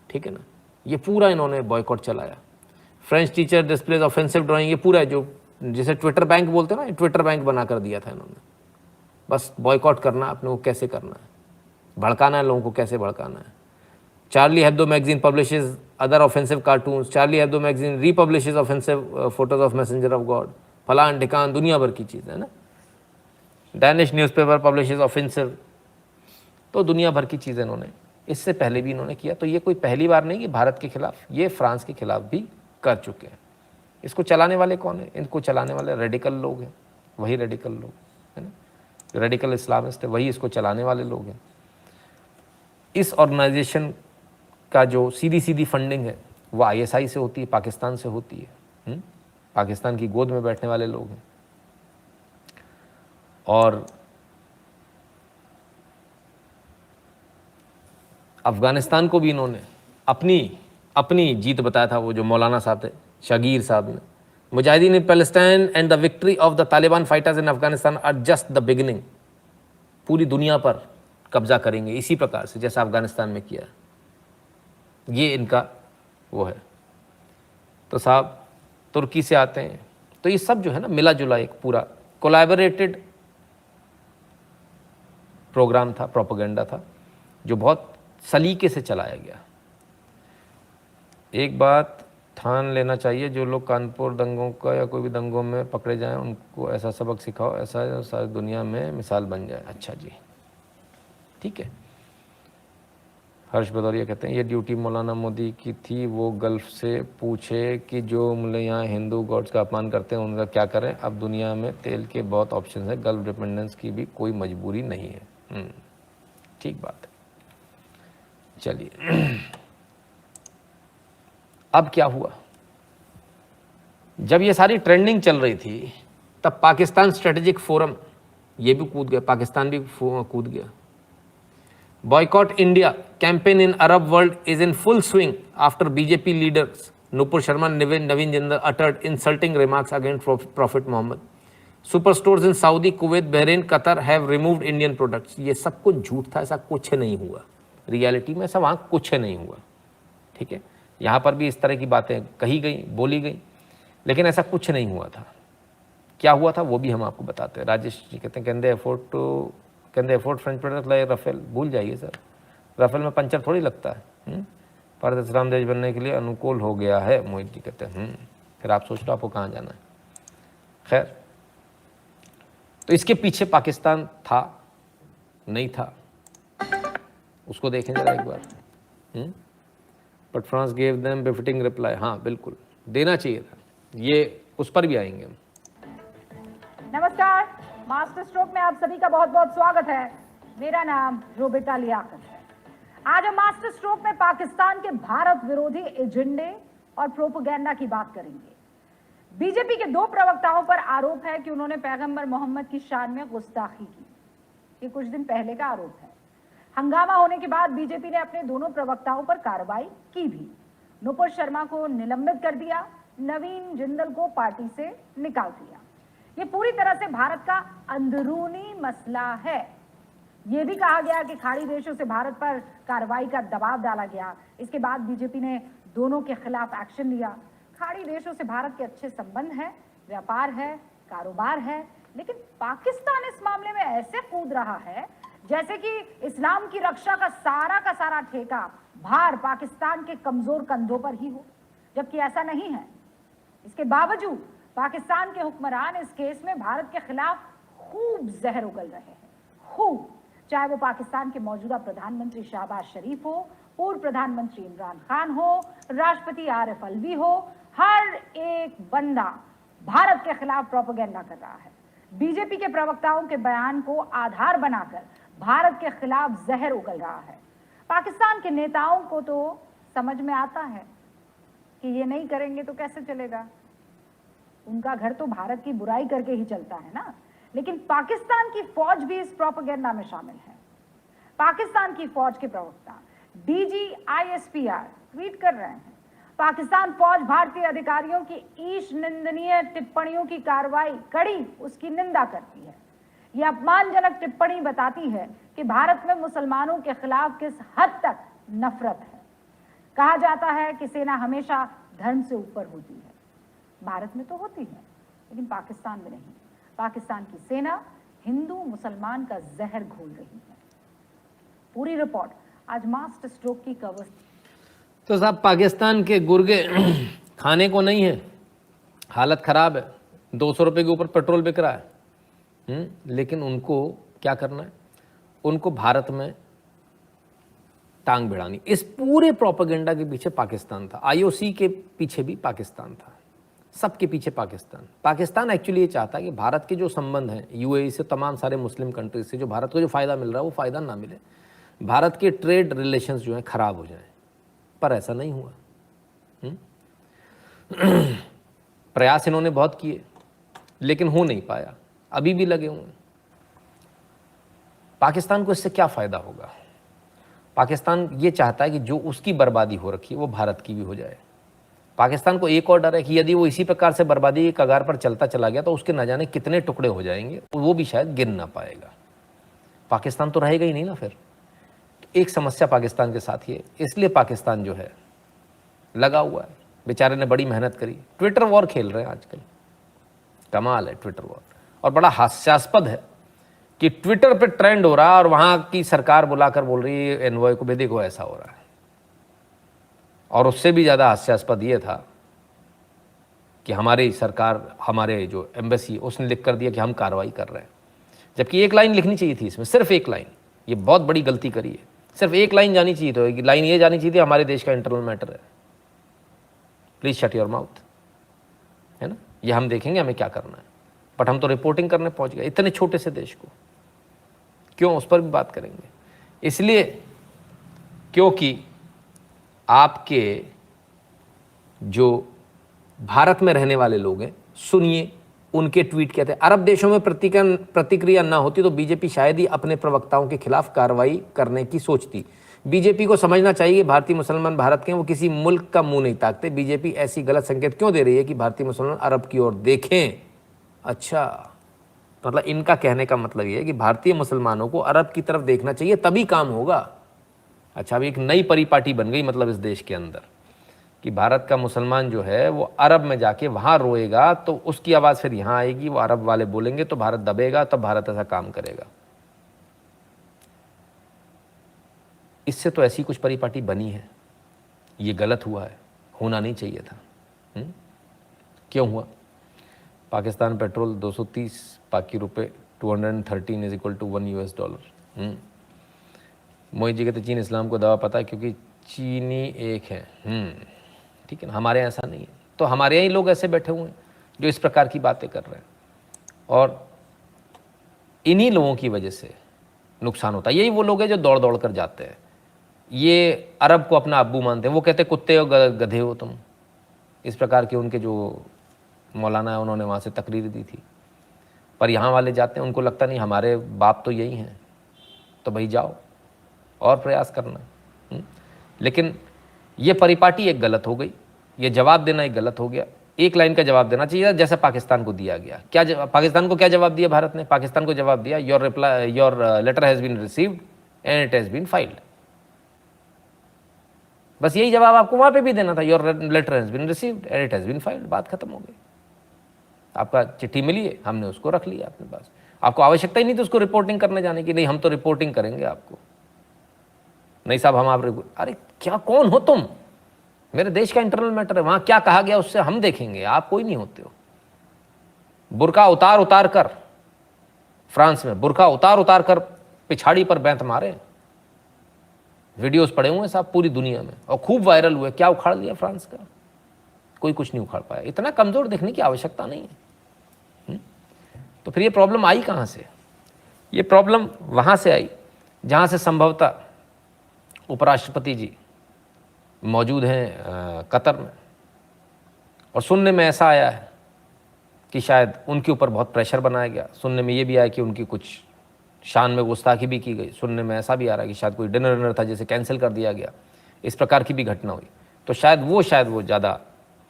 ठीक है ना, ये पूरा इन्होंने बॉयकॉट चलाया। French teacher displays offensive drawing, ये पूरा जो जिसे ट्विटर बैंक बोलते हैं ना, ट्विटर बैंक बना कर दिया था इन्होंने। बस बॉयकॉट करना, अपने को कैसे करना है, भड़काना है लोगों को, कैसे भड़काना है। Charlie Hebdo magazine publishes other offensive cartoons, Charlie Hebdo magazine republishes offensive photos of messenger of God, फलान ढिकान, दुनिया भर की चीज़ है ना। डैनिश न्यूज़पेपर पब्लिशेज ऑफेंसिव, तो दुनिया भर की चीज़ें इन्होंने इससे पहले भी इन्होंने किया। तो ये कोई पहली बार नहीं कि भारत के खिलाफ, ये फ्रांस के खिलाफ भी कर चुके हैं। इसको चलाने वाले कौन है, इनको चलाने वाले रेडिकल लोग हैं, वही रेडिकल लोग है ना, जो रेडिकल इस्लामिस्ट है वही इसको चलाने वाले लोग हैं। इस ऑर्गेनाइजेशन का जो सीधी फंडिंग है वो ISI से होती है, पाकिस्तान से होती है। पाकिस्तान की गोद में बैठने वाले लोग हैं। और अफगानिस्तान को भी इन्होंने अपनी जीत बताया था। वो जो मौलाना साहब थे, शगीर साहब ने, mujahideen in Palestine and the victory of the Taliban fighters in Afghanistan are just the beginning, पूरी दुनिया पर कब्जा करेंगे इसी प्रकार से जैसा अफगानिस्तान में किया। ये इनका वो है। तो साहब तुर्की से आते हैं, तो ये सब जो है ना मिला जुला एक पूरा कोलैबोरेटेड प्रोग्राम था, प्रोपेगेंडा था, जो बहुत सलीके से चलाया गया। एक बात ठान लेना चाहिए, जो लोग कानपुर दंगों का या कोई भी दंगों में पकड़े जाएं उनको ऐसा सबक सिखाओ, ऐसा सारी दुनिया में मिसाल बन जाए। अच्छा जी, ठीक है। हर्ष भदौरिया कहते हैं ये ड्यूटी मौलाना मोदी की थी, वो गल्फ से पूछे कि जो मुझे यहाँ हिंदू गॉड्स का अपमान करते हैं उनका क्या करें। अब दुनिया में तेल के बहुत ऑप्शन है, गल्फ डिपेंडेंस की भी कोई मजबूरी नहीं है। ठीक बात है। चलिए अब क्या हुआ, जब ये सारी ट्रेंडिंग चल रही थी तब पाकिस्तान स्ट्रेटेजिक फोरम ये भी कूद गया, पाकिस्तान भी कूद गया। Boycott India campaign in Arab world is in full swing after BJP leaders Nupur Sharma, Naveen Jindal uttered insulting remarks against Prophet Muhammad. Superstores in Saudi, Kuwait, Bahrain, Qatar have removed Indian products. ये सब कुछ झूठ था, ऐसा कुछ नहीं हुआ। रियलिटी में ऐसा वहाँ कुछ नहीं हुआ। ठीक है, यहाँ पर भी इस तरह की बातें कही गई, बोली गई, लेकिन ऐसा कुछ नहीं हुआ था। क्या हुआ था वो भी हम आपको बताते हैं। राजेश जी कहते हैं can they afford French product like Rafale. भूल जाइए सर, राफेल में पंचर थोड़ी लगता है। भारत इस्लाम देश बनने के लिए अनुकूल हो गया है, मोहित जी कहते हैं। फिर आप सोच लो आपको कहाँ जाना है। खैर, तो इसके पीछे पाकिस्तान था नहीं था, उसको देखें जरा एक बार। But France gave them befitting reply. हाँ बिल्कुल देना चाहिए था, ये उस पर भी आएंगे। नमस्कार, मास्टर स्ट्रोक में आप सभी का बहुत बहुत स्वागत है। मेरा नाम रोबिता लियाकत है। आज हम मास्टर स्ट्रोक में पाकिस्तान के भारत विरोधी एजेंडे और प्रोपेगेंडा की बात करेंगे। बीजेपी के दो प्रवक्ताओं पर आरोप है कि उन्होंने पैगंबर मोहम्मद की शान में गुस्ताखी की। ये कुछ दिन पहले का आरोप है। हंगामा होने के बाद बीजेपी ने अपने दोनों प्रवक्ताओं पर कार्रवाई की भी। नुपुर शर्मा को निलंबित कर दिया, नवीन जिंदल को पार्टी से निकाल दिया। ये पूरी तरह से भारत का अंदरूनी मसला है। ये भी कहा गया कि खाड़ी देशों से भारत पर कार्रवाई का दबाव डाला गया। इसके बाद बीजेपी ने दोनों के खिलाफ एक्शन लिया। खाड़ी देशों से भारत के अच्छे संबंध है, व्यापार है, कारोबार है, लेकिन पाकिस्तान इस मामले में ऐसे कूद रहा है जैसे कि इस्लाम की रक्षा का सारा ठेका भार पाकिस्तान के कमजोर कंधों पर ही हो, जबकि ऐसा नहीं है। इसके बावजूद पाकिस्तान के हुक्मरान इस केस में भारत के खिलाफ खूब जहर उगल रहे हैं, खूब। चाहे वो पाकिस्तान के मौजूदा प्रधानमंत्री शहबाज शरीफ हो, पूर्व प्रधानमंत्री इमरान खान हो, राष्ट्रपति आरिफ अलवी हो, हर एक बंदा भारत के खिलाफ प्रोपेगेंडा कर रहा है। बीजेपी के प्रवक्ताओं के बयान को आधार बनाकर भारत के खिलाफ जहर उगल रहा है। पाकिस्तान के नेताओं को तो समझ में आता है कि ये नहीं करेंगे तो कैसे चलेगा, उनका घर तो भारत की बुराई करके ही चलता है ना। लेकिन पाकिस्तान की फौज भी इस प्रोपेगेंडा में शामिल है। पाकिस्तान की फौज के प्रवक्ता DGISPR ट्वीट कर रहे हैं, पाकिस्तान फौज भारतीय अधिकारियों की ईश निंदनीय टिप्पणियों की कार्रवाई कड़ी उसकी निंदा करती है। यह अपमानजनक टिप्पणी बताती है कि भारत में मुसलमानों के खिलाफ किस हद तक नफरत है। कहा जाता है कि सेना हमेशा धर्म से ऊपर होती है। भारत में तो होती है, लेकिन पाकिस्तान में नहीं। पाकिस्तान की सेना हिंदू मुसलमान का जहर घोल रही है। पूरी रिपोर्ट आज मास्टर स्ट्रोक की कवर। तो साहब पाकिस्तान के गुर्गे खाने को नहीं है, हालत खराब है, 200 रुपये के ऊपर पेट्रोल बिक रहा है। लेकिन उनको क्या करना है, उनको भारत में टांग भिड़ानी। इस पूरे प्रोपेगेंडा के पीछे पाकिस्तान था, IOC के पीछे भी पाकिस्तान था, सबके पीछे पाकिस्तान एक्चुअली ये चाहता है कि भारत के जो संबंध हैं UAE से, तमाम सारे मुस्लिम कंट्रीज से, जो भारत को जो फ़ायदा मिल रहा है वो फ़ायदा ना मिले, भारत के ट्रेड रिलेशंस जो हैं ख़राब हो जाएं। पर ऐसा नहीं हुआ। प्रयास इन्होंने बहुत किए लेकिन हो नहीं पाया, अभी भी लगे हुए हैं। पाकिस्तान को इससे क्या फ़ायदा होगा? पाकिस्तान ये चाहता है कि जो उसकी बर्बादी हो रखी है वो भारत की भी हो जाए। पाकिस्तान को एक और डर है कि यदि वो इसी प्रकार से बर्बादी के कगार पर चलता चला गया तो उसके न जाने कितने टुकड़े हो जाएंगे, वो भी शायद गिन ना पाएगा। पाकिस्तान तो रहेगा ही नहीं ना। फिर एक समस्या पाकिस्तान के साथ ही है, इसलिए पाकिस्तान जो है लगा हुआ है। बेचारे ने बड़ी मेहनत करी, ट्विटर वॉर खेल रहे हैं आजकल, कमाल है ट्विटर वॉर। और बड़ा हास्यास्पद है कि ट्विटर पे ट्रेंड हो रहा है और वहां की सरकार बुलाकर बोल रही है एनवॉय को भी, देखो ऐसा हो रहा है। और उससे भी ज़्यादा हास्यास्पद ये था कि हमारी सरकार, हमारे जो एम्बेसी, उसने लिख कर दिया कि हम कार्रवाई कर रहे हैं, जबकि एक लाइन लिखनी चाहिए थी इसमें, सिर्फ एक लाइन। ये बहुत बड़ी गलती करी है। सिर्फ एक लाइन जानी चाहिए, तो लाइन ये जानी चाहिए थी हमारे देश का इंटरनल मैटर है, प्लीज शट योर माउथ, है ना, ये हम देखेंगे हमें क्या करना है। बट हम तो रिपोर्टिंग करने पहुंच गए इतने छोटे से देश को, क्यों, उस पर भी बात करेंगे। इसलिए क्योंकि आपके जो भारत में रहने वाले लोग हैं, सुनिए उनके ट्वीट कहते हैं, अरब देशों में प्रतिक्रिया ना होती तो बीजेपी शायद ही अपने प्रवक्ताओं के खिलाफ कार्रवाई करने की सोचती। बीजेपी को समझना चाहिए कि भारतीय मुसलमान भारत के हैं, वो किसी मुल्क का मुंह नहीं ताकते। बीजेपी ऐसी गलत संकेत क्यों दे रही है कि भारतीय मुसलमान अरब की ओर देखें। अच्छा, मतलब इनका कहने का मतलब ये है कि भारतीय मुसलमानों को अरब की तरफ देखना चाहिए तभी काम होगा। अच्छा, अभी एक नई परिपाटी बन गई मतलब इस देश के अंदर कि भारत का मुसलमान जो है वो अरब में जाके वहाँ रोएगा तो उसकी आवाज़ फिर यहाँ आएगी, वो अरब वाले बोलेंगे तो भारत दबेगा, तब भारत ऐसा काम करेगा। इससे तो ऐसी कुछ परिपाटी बनी है, ये गलत हुआ है, होना नहीं चाहिए था। क्यों हुआ? पाकिस्तान पेट्रोल 230, पाकि रुपए 213 is equal to $1। Modi ji कहते चीन इस्लाम को दवा पता है क्योंकि चीनी एक है। ठीक है ना, हमारे यहाँ ऐसा नहीं है। तो हमारे यहाँ ही लोग ऐसे बैठे हुए हैं जो इस प्रकार की बातें कर रहे हैं, और इन्हीं लोगों की वजह से नुकसान होता है। यही वो लोग हैं जो दौड़ दौड़ कर जाते हैं, ये अरब को अपना अब्बू मानते हैं, वो कहते कुत्ते हो गधे हो तुम, इस प्रकार के उनके जो मौलाना है उन्होंने वहाँ से तकरीर दी थी। पर यहाँ वाले जाते हैं, उनको लगता नहीं हमारे बाप तो यही हैं, तो भाई जाओ और प्रयास करना। लेकिन ये परिपाटी एक गलत हो गई, ये जवाब देना एक गलत हो गया। एक लाइन का जवाब देना चाहिए जैसा पाकिस्तान को दिया गया। क्या पाकिस्तान को क्या जवाब दिया भारत ने? पाकिस्तान को जवाब दिया your letter has been received and it has been filed. बस यही जवाब आपको वहाँ पे भी देना था, your letter has been received and it has been filed. बात खत्म हो गई। आपका चिट्ठी मिली है, हमने उसको रख लिया अपने पास, आपको आवश्यकता ही नहीं थी उसको रिपोर्टिंग करने जाने की। नहीं, हम तो रिपोर्टिंग करेंगे आपको, नहीं साहब हम आप, अरे क्या, कौन हो तुम? मेरे देश का इंटरनल मैटर है, वहां क्या कहा गया उससे हम देखेंगे, आप कोई नहीं होते हो। बुर्का उतार कर फ्रांस में बुर्का उतार कर पिछाड़ी पर बैंत मारे, वीडियोस पड़े हुए हैं साहब पूरी दुनिया में, और खूब वायरल हुए। क्या उखाड़ लिया फ्रांस का? कोई कुछ नहीं उखाड़ पाया। इतना कमजोर देखने की आवश्यकता नहीं है। तो फिर ये प्रॉब्लम आई कहां से? ये प्रॉब्लम वहां से आई जहां से संभवतः उपराष्ट्रपति जी मौजूद हैं कतर में, और सुनने में ऐसा आया है कि शायद उनके ऊपर बहुत प्रेशर बनाया गया। सुनने में ये भी आया कि उनकी कुछ शान में गुस्ताखी भी की गई। सुनने में ऐसा भी आ रहा है कि शायद कोई डिनर था जिसे कैंसिल कर दिया गया, इस प्रकार की भी घटना हुई। तो शायद वो ज़्यादा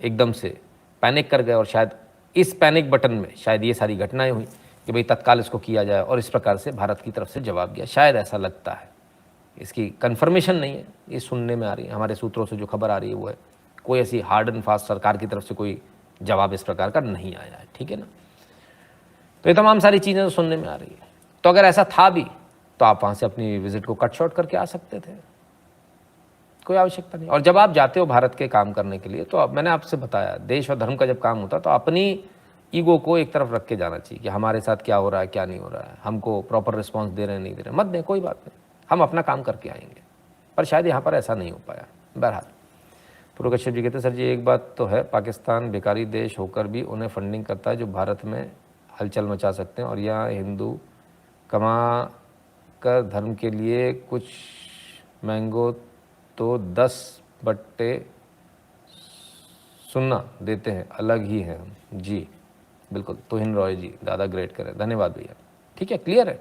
एकदम से पैनिक कर गए, और शायद इस पैनिक बटन में शायद ये सारी घटनाएं हुई कि भाई तत्काल इसको किया जाए, और इस प्रकार से भारत की तरफ से जवाब गया। शायद ऐसा लगता है, इसकी कंफर्मेशन नहीं है, ये सुनने में आ रही है, हमारे सूत्रों से जो खबर आ रही है वो है। कोई ऐसी हार्ड एंड फास्ट सरकार की तरफ से कोई जवाब इस प्रकार का नहीं आया है। ठीक है ना? तो ये तमाम सारी चीज़ें सुनने में आ रही है। तो अगर ऐसा था भी तो आप वहाँ से अपनी विजिट को कट शॉर्ट करके आ सकते थे, कोई आवश्यकता नहीं। और जब आप जाते हो भारत के काम करने के लिए, तो अब मैंने आपसे बताया, देश और धर्म का जब काम होता है तो अपनी ईगो को एक तरफ रख के जाना चाहिए कि हमारे साथ क्या हो रहा है क्या नहीं हो रहा है, हमको प्रॉपर रिस्पॉन्स दे रहे हैं नहीं दे रहे हैं, मत दें, कोई बात नहीं, हम अपना काम करके आएंगे। पर शायद यहाँ पर ऐसा नहीं हो पाया। बहरहाल पूर्व कश्यप जी कहते सर जी एक बात तो है, पाकिस्तान भिखारी देश होकर भी उन्हें फंडिंग करता है जो भारत में हलचल मचा सकते हैं, और यहाँ हिंदू कमा कर धर्म के लिए कुछ मैंगो तो 10 बट्टे सुनना देते हैं, अलग ही है हम। जी बिल्कुल, तुहिन रॉय जी, दादा ग्रेट करें, धन्यवाद भैया। ठीक है, क्लियर है।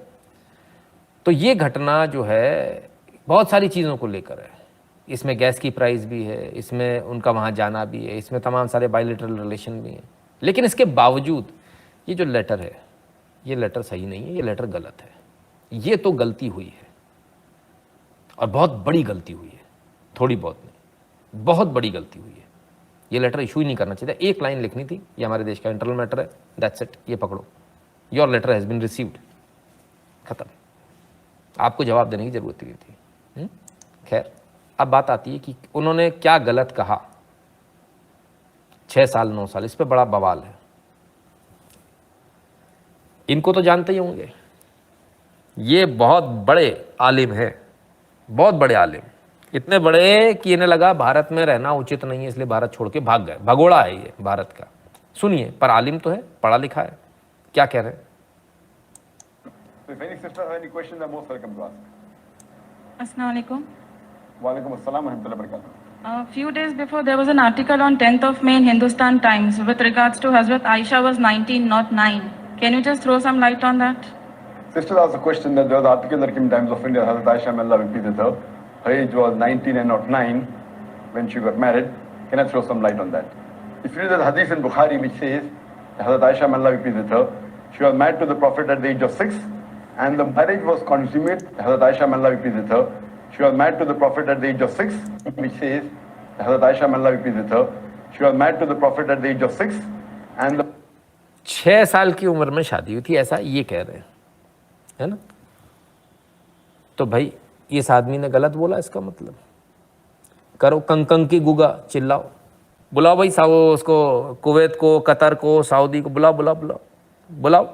तो ये घटना जो है बहुत सारी चीज़ों को लेकर है, इसमें गैस की प्राइस भी है, इसमें उनका वहाँ जाना भी है, इसमें तमाम सारे बायलैटरल रिलेशन भी हैं। लेकिन इसके बावजूद ये जो लेटर है, ये लेटर सही नहीं है, ये लेटर गलत है। ये तो गलती हुई है, और बहुत बड़ी गलती हुई है, थोड़ी बहुत नहीं, बहुत बड़ी गलती हुई है। ये लेटर इशू ही नहीं करना चाहिए था। एक लाइन लिखनी थी, ये हमारे देश का इंटरनल मैटर है, दैट्स इट, ये पकड़ो, your letter has been received, खत्म। आपको जवाब देने की जरूरत नहीं थी। खैर, अब बात आती है कि उन्होंने क्या गलत कहा। 6 साल 9 साल, इस पे बड़ा बवाल है। इनको तो जानते ही होंगे, ये बहुत बड़े आलिम हैं, बहुत बड़े आलिम, इतने बड़े कि इन्हें लगा भारत में रहना उचित नहीं है, इसलिए भारत छोड़ के भाग गए। भगोड़ा है ये भारत का। सुनिए, पर आलिम तो है, पढ़ा लिखा है, क्या कह रहे हैं। If any sister has any question, they're most welcome to ask. Assalamu alaikum. Walaikum assalam wa rahmatullahi wa barakatuh. A few days before, there was an article on 10th of May in Hindustan Times with regards to Hazrat Aisha was 19, not 9. Can you just throw some light on that? Sister asked a question that there was an article that came in Times of India, Hazrat Aisha, may Allah be pleased with her. Her age was 19 and not 9 when she got married. Can I throw some light on that? If you read the hadith in Bukhari which says, Hazrat Aisha, may Allah be pleased with her, she was married to the Prophet at the age of 6 and the marriage was consummated, Hazrat Aisha, may Allah be pleased with her, she was married to the Prophet at the age of 6, which says, Hazrat Aisha, may Allah be pleased with her, she was married to the Prophet at the age of 6 and the 6 साल की उम्र में शादी हुई थी, ऐसा ये कह रहे हैं, है ना। तो भाई इस आदमी ने गलत बोला, इसका मतलब करो कंकंग की गुगा, चिल्लाओ, बुलाओ भाई उसको, कुवैत को, कतर को, सऊदी को बुलाओ बुलाओ बुलाओ बुलाओ।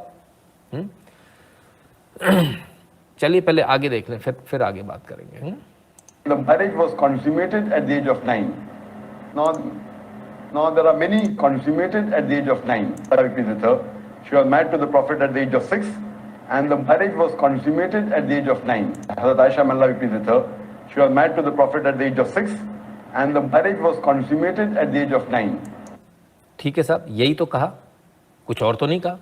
चलिए पहले आगे देख लें, फिर आगे बात करेंगे। The marriage was consummated at the age of 9. Now there are many consummated at the age of 9. She was married to the Prophet at the age of 6 and the marriage was consummated at the age of 9. Hazrat Aisha, may Allah be pleased with her, she was married to the Prophet at the age of 6 and the marriage was consummated at the age of 9. ठीक है साहब, यही तो कहा, कुछ और तो नहीं कहा।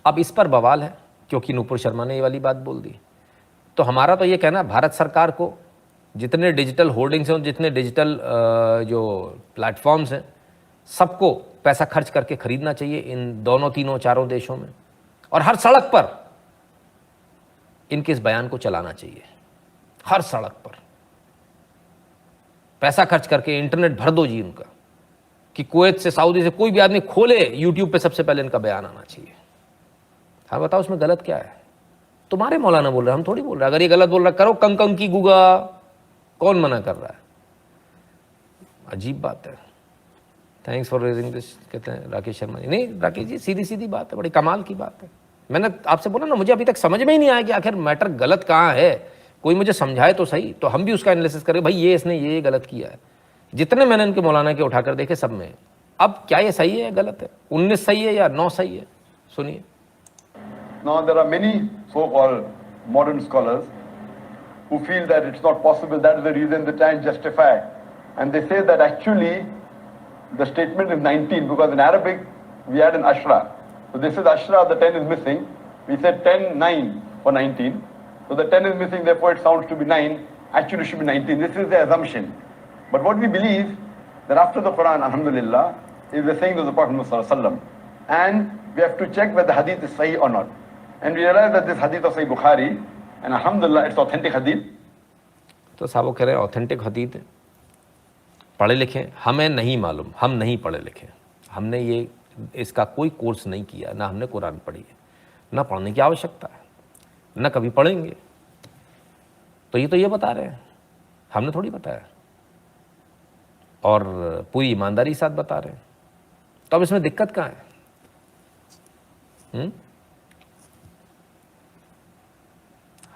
अब इस पर बवाल है क्योंकि नूपुर शर्मा ने ये वाली बात बोल दी। तो हमारा तो ये कहना, भारत सरकार को जितने डिजिटल होर्डिंग्स हैं, जितने डिजिटल जो प्लेटफॉर्म्स हैं, सबको पैसा खर्च करके खरीदना चाहिए इन दोनों, तीनों, चारों देशों में, और हर सड़क पर इनके इस बयान को चलाना चाहिए। हर सड़क पर पैसा खर्च करके इंटरनेट भर दो जी उनका, कि कुवैत से, सऊदी से कोई भी आदमी खोले, यूट्यूब पे सबसे पहले इनका बयान आना चाहिए। हाँ बताओ उसमें गलत क्या है? तुम्हारे मौलाना बोल रहे, हम थोड़ी बोल रहे। अगर ये गलत बोल रहा, करो कंकंग की गुगा, कौन मना कर रहा है? अजीब बात है। थैंक्स फॉर रेजिंग दिस, कहते हैं राकेश शर्मा जी। नहीं राकेश जी, सीधी सीधी बात है, बड़ी कमाल की बात है। मैंने आपसे बोला ना, मुझे अभी तक समझ में ही नहीं आया कि आखिर मैटर गलत कहाँ है। कोई मुझे समझाए तो सही, तो हम भी उसका एनालिसिस करें, भाई ये इसने ये गलत किया है। जितने मैंने इनके मौलाना के उठाकर देखे, सब में अब क्या ये सही है या गलत है? 19 सही है या 9 सही है? सुनिए। Now there are many so-called modern scholars who feel that it's not possible, that is the reason they try and justify, and they say that actually the statement is 19 because in Arabic we add an ashra. So this is ashra, the 10 is missing. We said 10, 9 for 19. So the 10 is missing, therefore it sounds to be 9, actually it should be 19. This is the assumption. But what we believe, that after the Quran, alhamdulillah, is the saying of the Prophet Muhammad sallallahu alaihi wasallam, and we have to check whether the hadith is sahih or not. And we realize that this hadith of Sahih Bukhari, and alhamdulillah, it's authentic hadith. तो साहब वो कह रहे हैं authentic हदीत है, पढ़े लिखे, हमें नहीं मालूम, हम नहीं पढ़े लिखे, हमने ये इसका कोई कोर्स नहीं किया, ना हमने कुरान पढ़ी है, ना पढ़ने की आवश्यकता है, ना कभी पढ़ेंगे। तो ये बता रहे हैं, हमने थोड़ी बताया, और पूरी ईमानदारी के साथ बता रहे हैं। तो अब इसमें दिक्कत कहाँ है?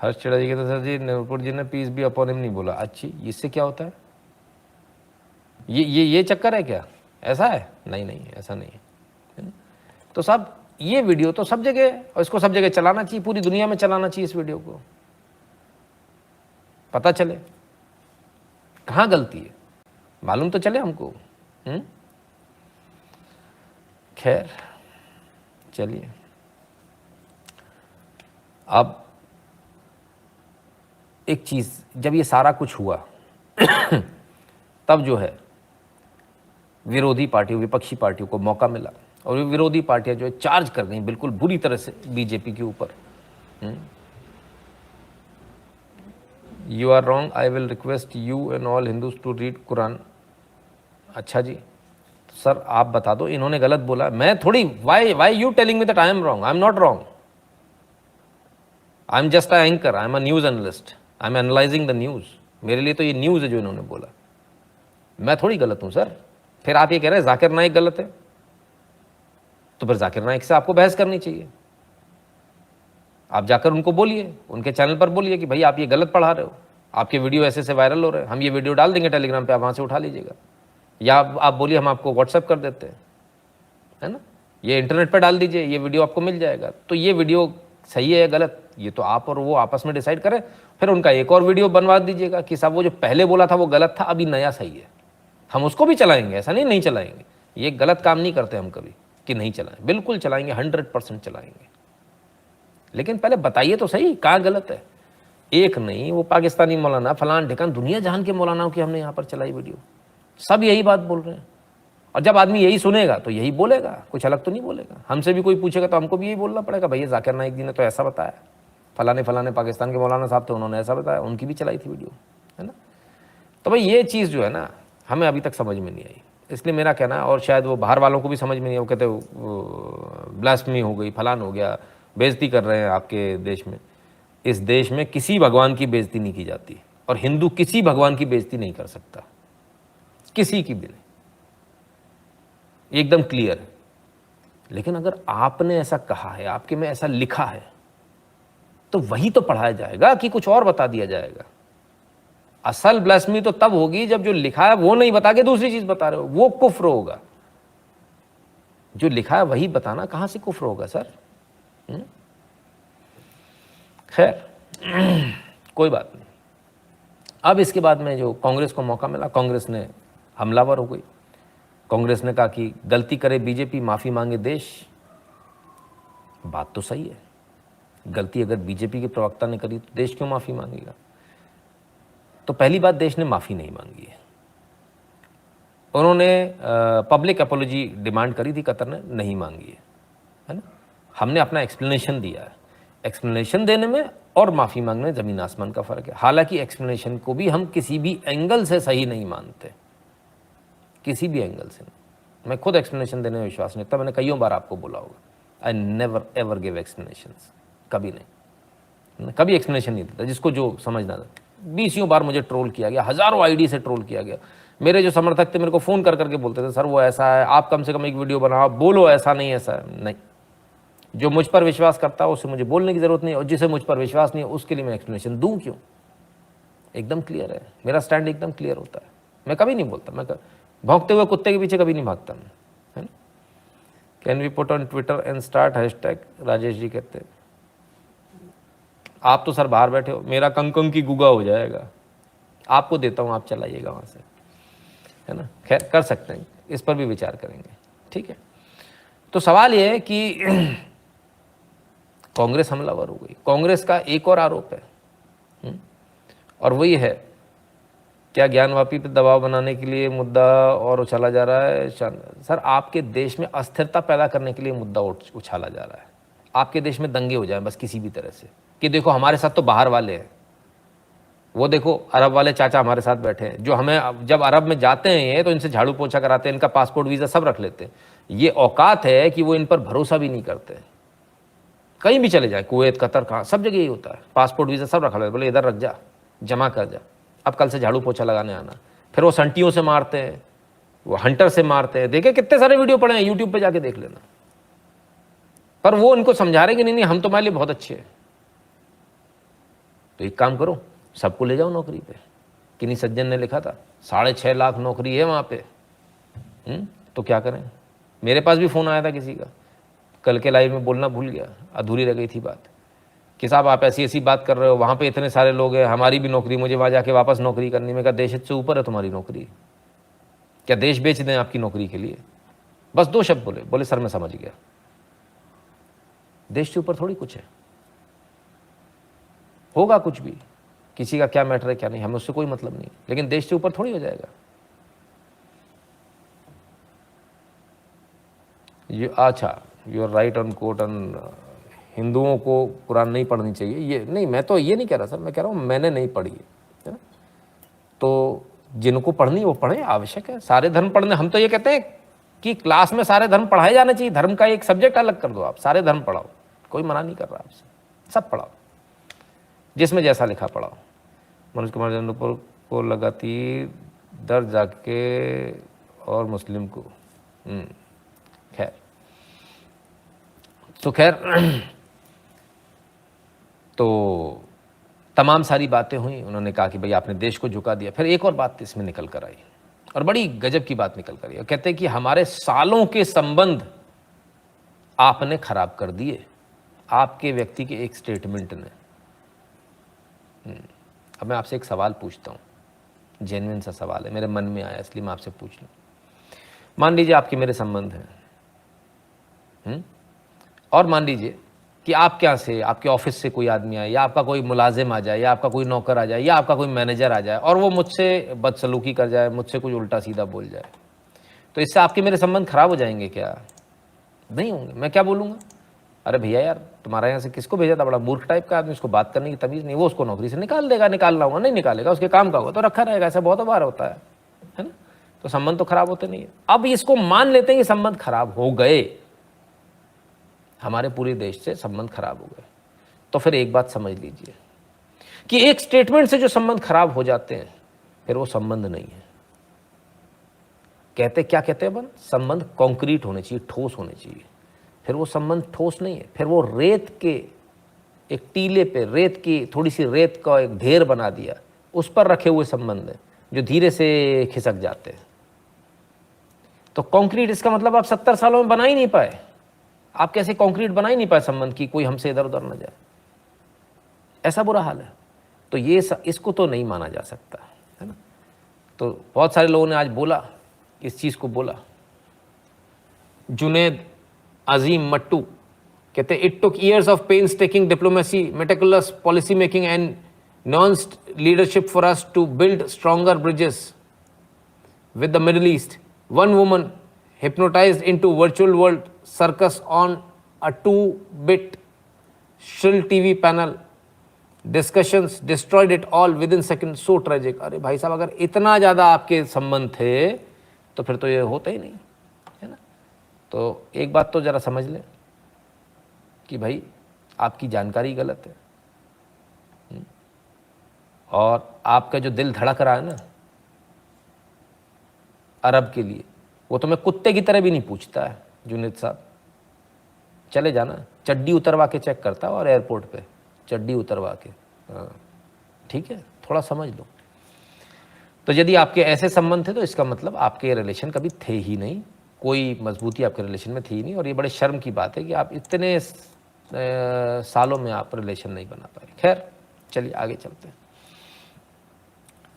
हर्ष चेड़ा जी कहते सर जी, नूपुर जी ने पीस भी अपॉन हिम नहीं बोला। अच्छी, इससे क्या होता है? ये चक्कर है क्या? ऐसा है? नहीं ऐसा नहीं है। तो साहब ये वीडियो तो सब जगह, और इसको सब जगह चलाना चाहिए, पूरी दुनिया में चलाना चाहिए इस वीडियो को, पता चले कहाँ गलती है, मालूम तो चले हमको। खैर चलिए, अब एक चीज़, जब ये सारा कुछ हुआ तब जो है विरोधी पार्टियों, विपक्षी पार्टियों को मौका मिला, और विरोधी पार्टियां जो है चार्ज कर गई बिल्कुल बुरी तरह से बीजेपी के ऊपर। You are wrong, I will request you and all Hindus to read Quran. अच्छा जी, तो सर आप बता दो इन्होंने गलत बोला, मैं थोड़ी, why you telling me that I am wrong? I am not wrong, I am just a anchor, I am a news analyst, I am analysing the news. मेरे लिए तो ये न्यूज़ है जो इन्होंने बोला, मैं थोड़ी गलत हूँ सर। फिर आप ये कह रहे हैं जाकिर नाइक गलत है, तो फिर जाकिर नाइक से आपको बहस करनी चाहिए। आप जाकर उनको बोलिए, उनके चैनल पर बोलिए कि भाई आप ये गलत पढ़ा रहे हो, आपके वीडियो ऐसे से वायरल हो रहे हैं, हम ये वीडियो डाल देंगे टेलीग्राम पे, आप वहाँ से उठा लीजिएगा। या आप बोलिए हम आपको व्हाट्सएप कर देते हैं, है ना, ये इंटरनेट पर डाल दीजिए, ये वीडियो आपको मिल जाएगा। तो ये वीडियो सही है या गलत, ये तो आप और वो आपस में डिसाइड करें। फिर उनका एक और वीडियो बनवा दीजिएगा कि साहब वो जो पहले बोला था वो गलत था, अभी नया सही है, हम उसको भी चलाएंगे, ऐसा नहीं चलाएंगे। ये गलत काम नहीं करते हम कभी कि नहीं चलाएं, बिल्कुल चलाएंगे, 100% चलाएंगे। लेकिन पहले बताइए तो सही कहाँ गलत है। एक नहीं, वो पाकिस्तानी मौलाना, फलान ढिकान, दुनिया जहान के मौलानाओं की हमने यहाँ पर चलाई वीडियो, सब यही बात बोल रहे हैं। और जब आदमी यही सुनेगा तो यही बोलेगा, कुछ अलग तो नहीं बोलेगा। हमसे भी कोई पूछेगा तो हमको भी यही बोलना पड़ेगा, भैया जाकिर नाइक जी ने तो ऐसा बताया, फलाने पाकिस्तान के मौलाना साहब थे, उन्होंने ऐसा बताया, उनकी भी चलाई थी वीडियो, है ना। तो भाई ये चीज़ जो है ना हमें अभी तक समझ में नहीं आई, इसलिए मेरा कहना है, और शायद वो बाहर वालों को भी समझ में नहीं, वो कहते ब्लास्फेमी हो गई, फलान हो गया, बेइज्जती कर रहे हैं आपके देश में। इस देश में किसी भगवान की बेइज्जती नहीं की जाती, और हिंदू किसी भगवान की बेइज्जती नहीं कर सकता, किसी की भी नहीं, एकदम क्लियर है। लेकिन अगर आपने ऐसा कहा है, आपके में ऐसा लिखा है, तो वही तो पढ़ाया जाएगा कि कुछ और बता दिया जाएगा। असल ब्लास्फेमी तो तब होगी जब जो लिखा है वो नहीं बता के दूसरी चीज बता रहे हो, वो कुफ्र होगा। जो लिखा है वही बताना कहां से कुफ्र होगा सर। खैर कोई बात नहीं। अब इसके बाद में जो कांग्रेस को मौका मिला, कांग्रेस ने हमलावर हो गई। कांग्रेस ने कहा कि गलती करे बीजेपी, माफी मांगे देश। बात तो सही है, गलती अगर बीजेपी के प्रवक्ता ने करी तो देश क्यों माफी मांगेगा। तो पहली बात, देश ने माफी नहीं मांगी है। उन्होंने पब्लिक अपॉलॉजी डिमांड करी थी, कतर ने नहीं मांगी है ना। हमने अपना एक्सप्लेनेशन दिया है। एक्सप्लेनेशन देने में और माफ़ी मांगने में ज़मीन आसमान का फ़र्क है। हालांकि एक्सप्लेनेशन को भी हम किसी भी एंगल से सही नहीं मानते, किसी भी एंगल से नहीं। मैं खुद एक्सप्लेनेशन देने में विश्वास नहीं रखता, मैंने कईयों बार आपको बोला होगा, I never ever give explanations, कभी नहीं, कभी एक्सप्लेनेशन नहीं देता जिसको जो समझना था। 20 बार मुझे ट्रोल किया गया, हज़ारों आईडी से ट्रोल किया गया। मेरे जो समर्थक थे मेरे को फ़ोन कर करके बोलते थे, सर वो ऐसा है, आप कम से कम एक वीडियो बनाओ, बोलो ऐसा नहीं, ऐसा है नहीं। जो मुझ पर विश्वास करता है उससे मुझे बोलने की ज़रूरत नहीं, और जिसे मुझ पर विश्वास नहीं है उसके लिए मैं एक्सप्लेनेशन दूं क्यों। एकदम क्लियर है, मेरा स्टैंड एकदम क्लियर होता है। मैं कभी नहीं बोलता, मैं भौंकते हुए कुत्ते के पीछे कभी नहीं भागता मैं, है ना। Can we put on Twitter and start hashtag, Rajesh ji कहते हैं। आप तो सर बाहर बैठे हो, मेरा कंकंग की गुगा हो जाएगा। आपको देता हूँ, आप चलाइएगा वहाँ से, है ना। खैर कर सकते हैं, इस पर भी विचार करेंगे, ठीक है। तो सवाल ये है कि कांग्रेस हमलावर हो गई। कांग्रेस का एक और आरोप है, और वही है क्या ज्ञानवापी पे दबाव बनाने के लिए मुद्दा और उछाला जा रहा है। सर आपके देश में अस्थिरता पैदा करने के लिए मुद्दा उछाला जा रहा है। आपके देश में दंगे हो जाए बस किसी भी तरह से, कि देखो हमारे साथ तो बाहर वाले हैं, वो देखो अरब वाले चाचा हमारे साथ बैठे हैं, जो हमें जब अरब में जाते हैं ये तो इनसे झाड़ू पोछा कराते हैं, इनका पासपोर्ट वीज़ा सब रख लेते हैं। ये औकात है कि वो इन पर भरोसा भी नहीं करते। कहीं भी चले जाए, कुवैत, कतर, कहाँ, सब जगह यही होता है, पासपोर्ट वीज़ा सब रखा लेते, बोले इधर रख जा, जमा कर जा, अब कल से झाड़ू पोछा लगाने आना। फिर वो संटियों से मारते हैं, वो हंटर से मारते हैं। देखे कितने सारे वीडियो पड़े हैं, यूट्यूब पे जाके देख लेना। पर वो इनको समझा रहे कि नहीं हम तुम्हारे लिए बहुत अच्छे हैं। तो एक काम करो, सबको ले जाओ नौकरी पे। किन्हीं सज्जन ने लिखा था 6.5 लाख नौकरी है वहाँ पे। तो क्या करें। मेरे पास भी फ़ोन आया था किसी का, कल के लाइव में बोलना भूल गया, अधूरी रह गई थी बात, कि साहब आप ऐसी ऐसी बात कर रहे हो, वहाँ पे इतने सारे लोग हैं, हमारी भी नौकरी, मुझे वहाँ जाके वापस नौकरी करनी। में कहा देश से ऊपर है तुम्हारी नौकरी, क्या देश बेच दें आपकी नौकरी के लिए। बस 2 शब्द बोले, बोले सर मैं समझ गया, देश से ऊपर थोड़ी कुछ है, होगा कुछ भी, किसी का क्या मैटर है क्या नहीं, हमें उससे कोई मतलब नहीं, लेकिन देश से ऊपर थोड़ी हो जाएगा। ये अच्छा, you are right on quote on हिंदुओं को कुरान नहीं पढ़नी चाहिए, ये नहीं, मैं तो ये नहीं कह रहा सर, मैं कह रहा हूँ मैंने नहीं पढ़ी है ना। तो जिनको पढ़नी वो पढ़े, आवश्यक है सारे धर्म पढ़ने। हम तो ये कहते हैं कि क्लास में सारे धर्म पढ़ाए जाने चाहिए, धर्म का एक सब्जेक्ट अलग कर दो, आप सारे धर्म पढ़ाओ, कोई मना नहीं कर रहा आपसे, सब पढ़ाओ, जिसमें जैसा लिखा पढ़ाओ। मनोज कुमार जनपुर को लगाती दर जाके और मुस्लिम को, खैर तो खैर तो तमाम सारी बातें हुई, उन्होंने कहा कि भाई आपने देश को झुका दिया। फिर एक और बात इसमें निकल कर आई और बड़ी गजब की बात निकल कर आई, कहते हैं कि हमारे सालों के संबंध आपने खराब कर दिए, आपके व्यक्ति के एक स्टेटमेंट ने। अब मैं आपसे एक सवाल पूछता हूँ, जेन्युइन सा सवाल है, मेरे मन में आया इसलिए मैं आपसे पूछ लूँ। मान लीजिए आपके मेरे संबंध हैं, और मान लीजिए कि आपके यहाँ से, आपके ऑफिस से कोई आदमी आए, या आपका कोई मुलाजिम आ जाए, या आपका कोई नौकर आ जाए, या आपका कोई मैनेजर आ जाए और वो मुझसे बदसलूकी कर जाए, मुझसे कुछ उल्टा सीधा बोल जाए, तो इससे आपके मेरे संबंध खराब हो जाएंगे क्या? नहीं होंगे। मैं क्या बोलूँगा, अरे भैया यार तुम्हारे यहाँ से किसको भेजा था, बड़ा मूर्ख टाइप का आदमी, उसको बात करने की तमीज़ नहीं, वो उसको नौकरी से निकाल देगा, निकालना होगा, नहीं निकालेगा, उसके काम का होगा तो रखा रहेगा। ऐसा बहुत बार होता है ना? तो संबंध तो खराब होते नहीं है। अब इसको मान लेते हैं कि संबंध खराब हो गए, हमारे पूरे देश से संबंध खराब हो गए, तो फिर एक बात समझ लीजिए कि एक स्टेटमेंट से जो संबंध खराब हो जाते हैं फिर वो संबंध नहीं है। क्या कहते हैं संबंध कॉन्क्रीट होने चाहिए, ठोस होने चाहिए। फिर वो संबंध ठोस नहीं है, फिर वो रेत के एक टीले पे, रेत की थोड़ी सी रेत का एक ढेर बना दिया, उस पर रखे हुए संबंध हैं जो धीरे से खिसक जाते हैं। तो कंक्रीट, इसका मतलब आप 70 सालों में बना ही नहीं पाए, आप कैसे कंक्रीट बना ही नहीं पाए संबंध की, कोई हमसे इधर उधर न जाए, ऐसा बुरा हाल है। तो ये इसको तो नहीं माना जा सकता, है ना? तो बहुत सारे लोगों ने आज बोला, इस चीज़ को बोला। जुनेद अजीम मट्टू कहते it took years of painstaking diplomacy, meticulous policy making and nuanced leadership for us to build stronger bridges with the Middle East. One woman hypnotized into virtual world circus on a 2-bit shrill TV panel. Discussions destroyed it all within seconds. So tragic. अरे भाई साहब, अगर इतना ज़्यादा आपके संबंध थे तो फिर तो ये होता ही नहीं, है ना? तो एक बात तो ज़रा समझ लें कि भाई आपकी जानकारी गलत है, और आपका जो दिल धड़क रहा है ना अरब के लिए, वो तो मैं कुत्ते की तरह भी नहीं पूछता है जुनेद साहब। चले जाना, चड्डी उतरवा के चेक करता और एयरपोर्ट पे चड्डी उतरवा के, हाँ ठीक है, थोड़ा समझ लो। तो यदि आपके ऐसे संबंध थे तो इसका मतलब आपके रिलेशन कभी थे ही नहीं, कोई मजबूती आपके रिलेशन में थी ही नहीं, और ये बड़े शर्म की बात है कि आप इतने सालों में आप रिलेशन नहीं बना पाए। खैर चलिए आगे चलते हैं।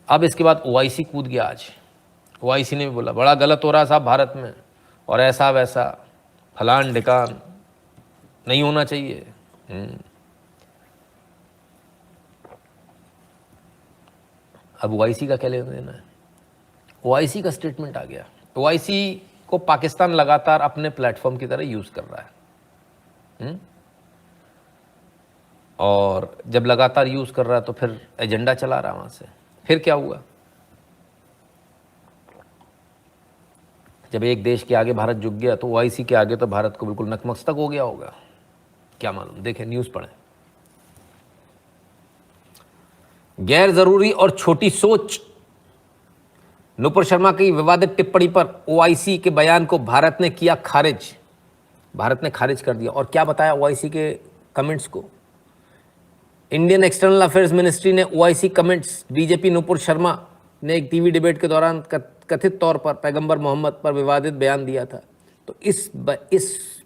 अब इसके बाद ओआईसी कूद गया। आज ओआईसी ने भी बोला बड़ा गलत हो रहा है साहब भारत में, और ऐसा वैसा फलान ढिकान, नहीं होना चाहिए। अब ओआईसी का क्या लेना देना है? ओआईसी का स्टेटमेंट आ गया। ओआईसी को पाकिस्तान लगातार अपने प्लेटफॉर्म की तरह यूज कर रहा है, और जब लगातार यूज कर रहा है तो फिर एजेंडा चला रहा है वहां से। फिर क्या हुआ? जब एक देश के आगे भारत झुक गया तो ओआईसी के आगे तो भारत को बिल्कुल नतमस्तक हो गया होगा, क्या मालूम। देखें, न्यूज पढ़ें। गैर जरूरी और छोटी सोच, नुपुर शर्मा की विवादित टिप्पणी पर ओआईसी के बयान को भारत ने किया खारिज। भारत ने खारिज कर दिया। और क्या बताया ओआईसी के कमेंट्स को? इंडियन एक्सटर्नल अफेयर्स मिनिस्ट्री ने OIC comments, DGP Nupur Sharma ने एक टीवी डिबेट के दौरान कथित तौर पर पैगंबर मोहम्मद पर विवादित बयान दिया था। तो इस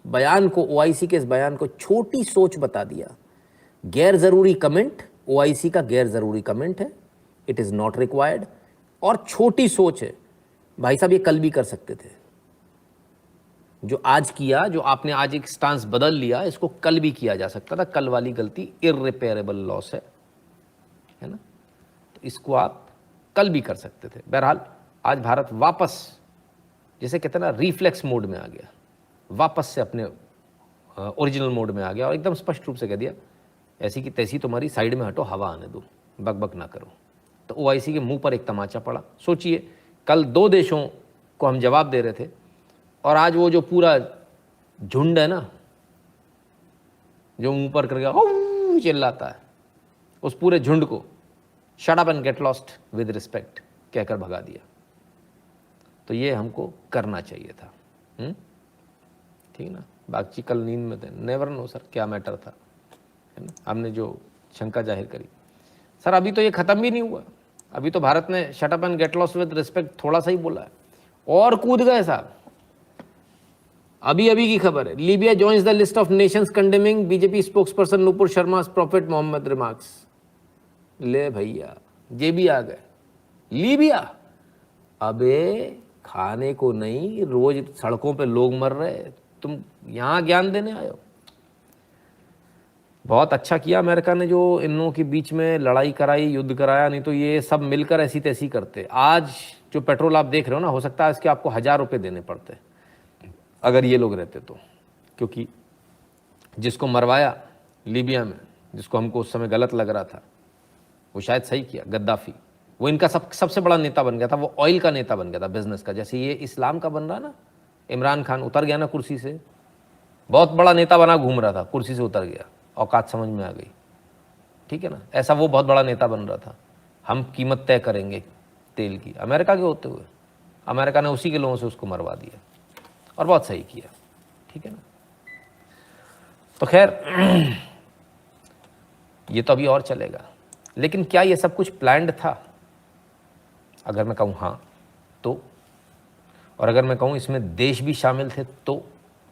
बयान को, ओआईसी के इस बयान को छोटी सोच बता दिया। गैर जरूरी कमेंट, ओआईसी का गैर जरूरी कमेंट है, इट इज नॉट रिक्वायर्ड, और छोटी सोच है। भाई साहब ये कल भी कर सकते थे, जो आज किया, जो आपने आज एक स्टांस बदल लिया, इसको कल भी किया जा सकता था। कल वाली गलती इररिपेयरेबल लॉस है ना? तो इसको आप कल भी कर सकते थे। बहरहाल आज भारत वापस, जैसे कहते हैं ना, रिफ्लेक्स मोड में आ गया, वापस से अपने ओरिजिनल मोड में आ गया और एकदम स्पष्ट रूप से कह दिया ऐसी की तैसी तुम्हारी साइड में हटो, हवा आने दो, बकबक ना करो। तो ओआईसी के मुंह पर एक तमाचा पड़ा। सोचिए, कल 2 देशों को हम जवाब दे रहे थे, और आज वो जो पूरा झुंड है ना, जो मुंह पर करके चिल्लाता है, उस पूरे झुंड को shut up and get lost with respect कहकर भगा दिया। तो ये हमको करना चाहिए था। ठीक ना? बाकी कल नींद में थे, नेवर नो सर क्या मैटर था, है ना? हमने जो शंका जाहिर करी। सर अभी तो ये ख़त्म भी नहीं हुआ, अभी तो भारत ने shut up and get lost with respect थोड़ा सा ही बोला है और कूद गए साहब। अभी अभी की खबर है, Libya joins the list of nations condemning BJP spokesperson Nupur Sharma's prophet Mohammad remarks. ले भैया ये भी आ गए लीबिया। अबे खाने को नहीं, रोज सड़कों पे लोग मर रहे, तुम यहां ज्ञान देने आए हो। बहुत अच्छा किया अमेरिका ने जो इन लोगों के बीच में लड़ाई कराई, युद्ध कराया, नहीं तो ये सब मिलकर ऐसी तैसी करते। आज जो पेट्रोल आप देख रहे हो ना, हो सकता है इसके आपको 1000 रुपये देने पड़ते अगर ये लोग रहते तो, क्योंकि जिसको मरवाया लीबिया में, जिसको हमको उस समय गलत लग रहा था, वो शायद सही किया, गद्दाफी। वो इनका सबसे बड़ा नेता बन गया था, वो ऑयल का नेता बन गया था, बिजनेस का। जैसे ये इस्लाम का बन रहा ना, इमरान खान उतर गया ना कुर्सी से, बहुत बड़ा नेता बना घूम रहा था, कुर्सी से उतर गया, औकात समझ में आ गई, ठीक है ना। ऐसा वो बहुत बड़ा नेता बन रहा था, हम कीमत तय करेंगे तेल की, अमेरिका के होते हुए अमेरिका ने उसी के लोगों से उसको मरवा दिया और बहुत सही किया, ठीक है ना। तो खैर ये तो अभी और चलेगा, लेकिन क्या ये सब कुछ प्लान्ड था? अगर मैं कहूँ हाँ तो, और अगर मैं कहूँ इसमें देश भी शामिल थे तो,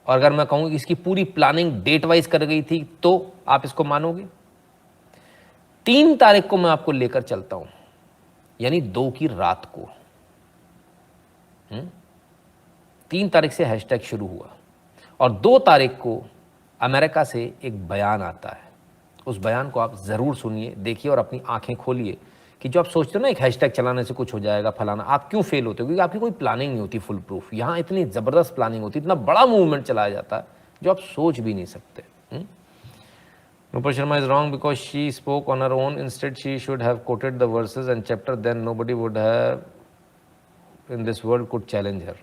और अगर मैं कहूँ इसकी पूरी प्लानिंग डेट वाइज कर गई थी तो आप इसको मानोगे? 3 तारीख को मैं आपको लेकर चलता हूं, यानी 2 की रात को। 3 तारीख से हैशटैग शुरू हुआ और 2 तारीख को अमेरिका से एक बयान आता है। उस बयान को आप जरूर सुनिए, देखिए और अपनी आंखें खोलिए कि जो आप सोचते हो ना एक हैशटैग चलाने से कुछ हो जाएगा फलाना, आप क्यों फेल होते हो? क्योंकि आपकी कोई प्लानिंग नहीं होती फुल प्रूफ। यहाँ इतनी ज़बरदस्त प्लानिंग होती, इतना बड़ा मूवमेंट चलाया जाता है जो आप सोच भी नहीं सकते। Nupur Sharma is wrong because she spoke on her own. Instead, she should have quoted the verses and chapter. Then nobody would have in this world could challenge her.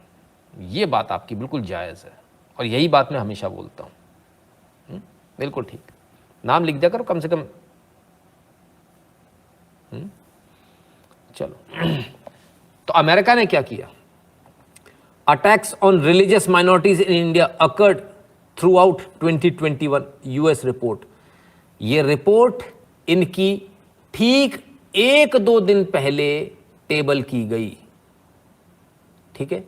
ये बात आपकी बिल्कुल जायज़ है और यही बात मैं हमेशा बोलता हूँ। बिल्कुल ठीक, नाम लिख दिया करो कम से कम। चलो तो अमेरिका ने क्या किया? Attacks on religious minorities in India occurred through out 2021 US report. ये रिपोर्ट इनकी ठीक 1-2 दिन पहले टेबल की गई, ठीक है।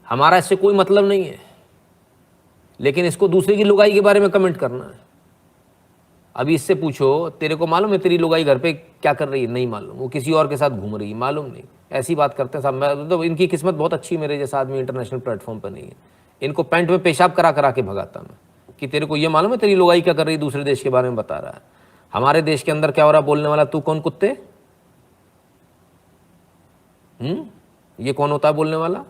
हमारा इससे कोई मतलब नहीं है, लेकिन इसको दूसरे की लुगाई के बारे में कमेंट करना है। अभी इससे पूछो तेरे को मालूम है तेरी लुगाई घर पे क्या कर रही है? नहीं मालूम। वो किसी और के साथ घूम रही है, मालूम नहीं। ऐसी बात करते हैं साहब। मैं तो इनकी किस्मत बहुत अच्छी, मेरे जैसा आदमी इंटरनेशनल प्लेटफॉर्म पर नहीं है। इनको पैंट में पेशाब करा के भगाता मैं कि तेरे को ये मालूम है तेरी लुगाई क्या कर रही है, दूसरे देश के बारे में बता रहा है। हमारे देश के अंदर क्या हो रहा बोलने वाला तू कौन कुत्ते? ये कौन होता है बोलने वाला?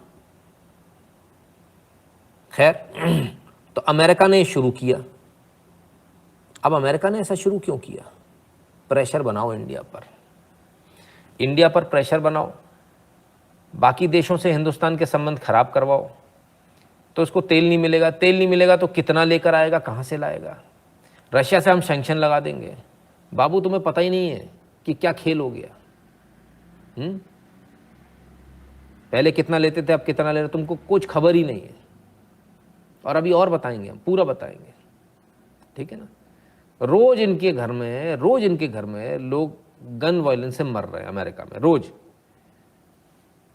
खैर तो अमेरिका ने शुरू किया। अब अमेरिका ने ऐसा शुरू क्यों किया? प्रेशर बनाओ इंडिया पर, इंडिया पर प्रेशर बनाओ, बाकी देशों से हिंदुस्तान के संबंध खराब करवाओ, तो उसको तेल नहीं मिलेगा। तेल नहीं मिलेगा तो कितना लेकर आएगा, कहाँ से लाएगा? रशिया से हम सैंक्शन लगा देंगे। बाबू तुम्हें पता ही नहीं है कि क्या खेल हो गया। पहले कितना लेते थे, अब कितना ले रहे, तुमको कुछ खबर ही नहीं है। और अभी और बताएंगे, हम पूरा बताएंगे, ठीक है ना। रोज इनके घर में लोग गन वायलेंस से मर रहे हैं अमेरिका में, रोज।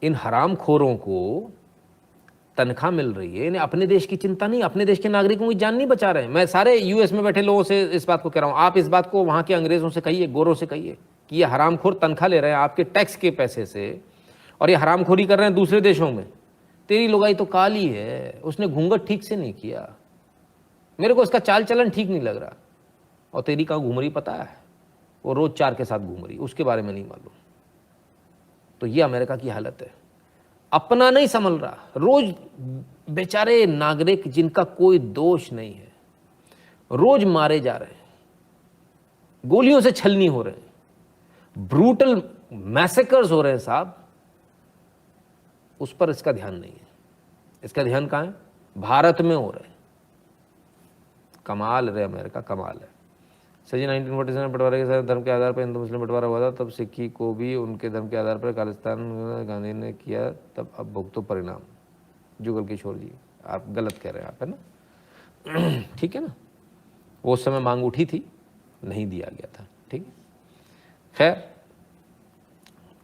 इन हरामखोरों को तनख्वाह मिल रही है, इन्हें अपने देश की चिंता नहीं, अपने देश के नागरिकों की जान नहीं बचा रहे हैं। मैं सारे यूएस में बैठे लोगों से इस बात को कह रहा हूं, आप इस बात को वहां के अंग्रेजों से कहिए, गोरों से कहिए कि ये हरामखोर तनख्वाह ले रहे हैं आपके टैक्स के पैसे से और ये हरामखोरी कर रहे हैं दूसरे देशों में। तेरी लुगाई तो काली है, उसने घूंघट ठीक से नहीं किया, मेरे को इसका चाल चलन ठीक नहीं लग रहा। और तेरी कहाँ घूम रही पता है? वो रोज 4 के साथ घूम रही, उसके बारे में नहीं मालूम। तो ये अमेरिका की हालत है, अपना नहीं संभल रहा। रोज बेचारे नागरिक जिनका कोई दोष नहीं है रोज मारे जा रहे हैं, गोलियों से छलनी हो रहे हैं, ब्रूटल मैसेकर्स हो रहे हैं साहब। उस पर इसका ध्यान नहीं है। इसका ध्यान कहाँ है? भारत में हो रहे हैं। कमाल रे अमेरिका, कमाल है। सजी 1947 में बंटवारे के साथ धर्म के आधार पर हिंदू मुस्लिम बंटवारा हुआ था, तब सिक्की को भी उनके धर्म के आधार पर खालिस्तान गांधी ने किया, तब अब भुगतो परिणाम। जुगल किशोर जी आप गलत कह रहे हैं, आप है ना ठीक है ना। वो उस समय मांग उठी थी, नहीं दिया गया था, ठीक है। खैर,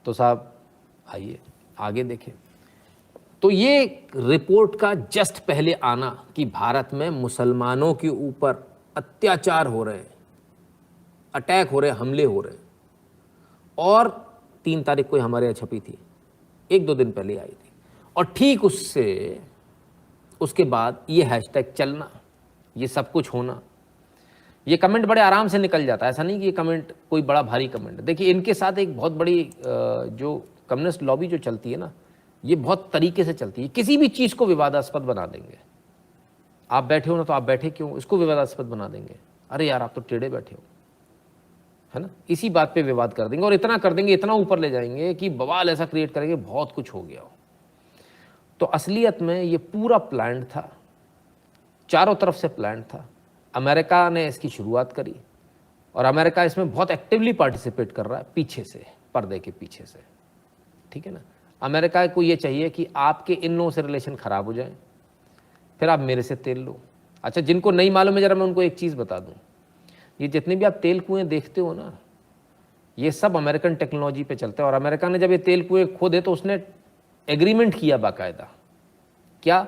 तो साहब आइए आगे देखें। तो ये रिपोर्ट का जस्ट पहले आना कि भारत में मुसलमानों के ऊपर अत्याचार हो रहे हैं, अटैक हो रहे हैं, हमले हो रहे हैं, और 3 तारीख को हमारे यहाँ छपी थी, 1-2 दिन पहले आई थी, और ठीक उसके बाद ये हैशटैग चलना, ये सब कुछ होना। ये कमेंट बड़े आराम से निकल जाता है, ऐसा नहीं कि ये कमेंट कोई बड़ा भारी कमेंट है। देखिए, इनके साथ एक बहुत बड़ी जो कम्युनिस्ट लॉबी जो चलती है ना, ये बहुत तरीके से चलती है। किसी भी चीज़ को विवादास्पद बना देंगे। आप बैठे हो ना, तो आप बैठे क्यों, इसको विवादास्पद बना देंगे। अरे यार, आप तो टेढ़े बैठे हो, है ना, इसी बात पे विवाद कर देंगे, और इतना कर देंगे, इतना ऊपर ले जाएंगे कि बवाल ऐसा क्रिएट करेंगे बहुत कुछ हो गया हो। तो असलियत में ये पूरा प्लान था, चारों तरफ से प्लान था। अमेरिका ने इसकी शुरुआत करी, और अमेरिका इसमें बहुत एक्टिवली पार्टिसिपेट कर रहा है, पीछे से, पर्दे के पीछे से, ठीक है ना। अमेरिका को ये चाहिए कि आपके इन लोगों से रिलेशन ख़राब हो जाए, फिर आप मेरे से तेल लो। अच्छा, जिनको नहीं मालूम है, जरा मैं उनको एक चीज़ बता दूं, ये जितने भी आप तेल कुएँ देखते हो ना, ये सब अमेरिकन टेक्नोलॉजी पे चलते हैं। और अमेरिका ने जब ये तेल कुएँ खोदे तो उसने एग्रीमेंट किया बाकायदा, क्या,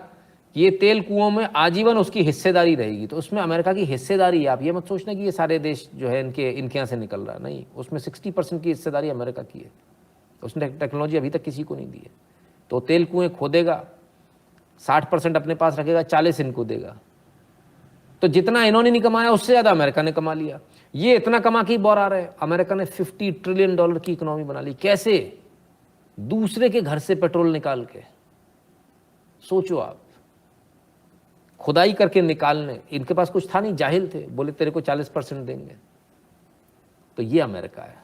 ये तेल कुओं में आजीवन उसकी हिस्सेदारी रहेगी। तो उसमें अमेरिका की हिस्सेदारी है। आप ये मत सोचना कि ये सारे देश जो है इनके यहाँ से निकल रहा है, नहीं, उसमें 60% की हिस्सेदारी अमेरिका की है। उसने टेक्नोलॉजी अभी तक किसी को नहीं दी है। तो तेल कुएँ खोदेगा, 60% अपने पास रखेगा, 40 इनको देगा। तो जितना इन्होंने नहीं कमाया, उससे ज़्यादा अमेरिका ने कमा लिया। ये इतना कमा के बोर आ रहे हैं। अमेरिका ने $50 ट्रिलियन की इकोनॉमी बना ली। कैसे? दूसरे के घर से पेट्रोल निकाल के। सोचो आप, खुदाई करके निकालने, इनके पास कुछ था नहीं, जाहिल थे, बोले तेरे को 40% देंगे। तो ये अमेरिका है,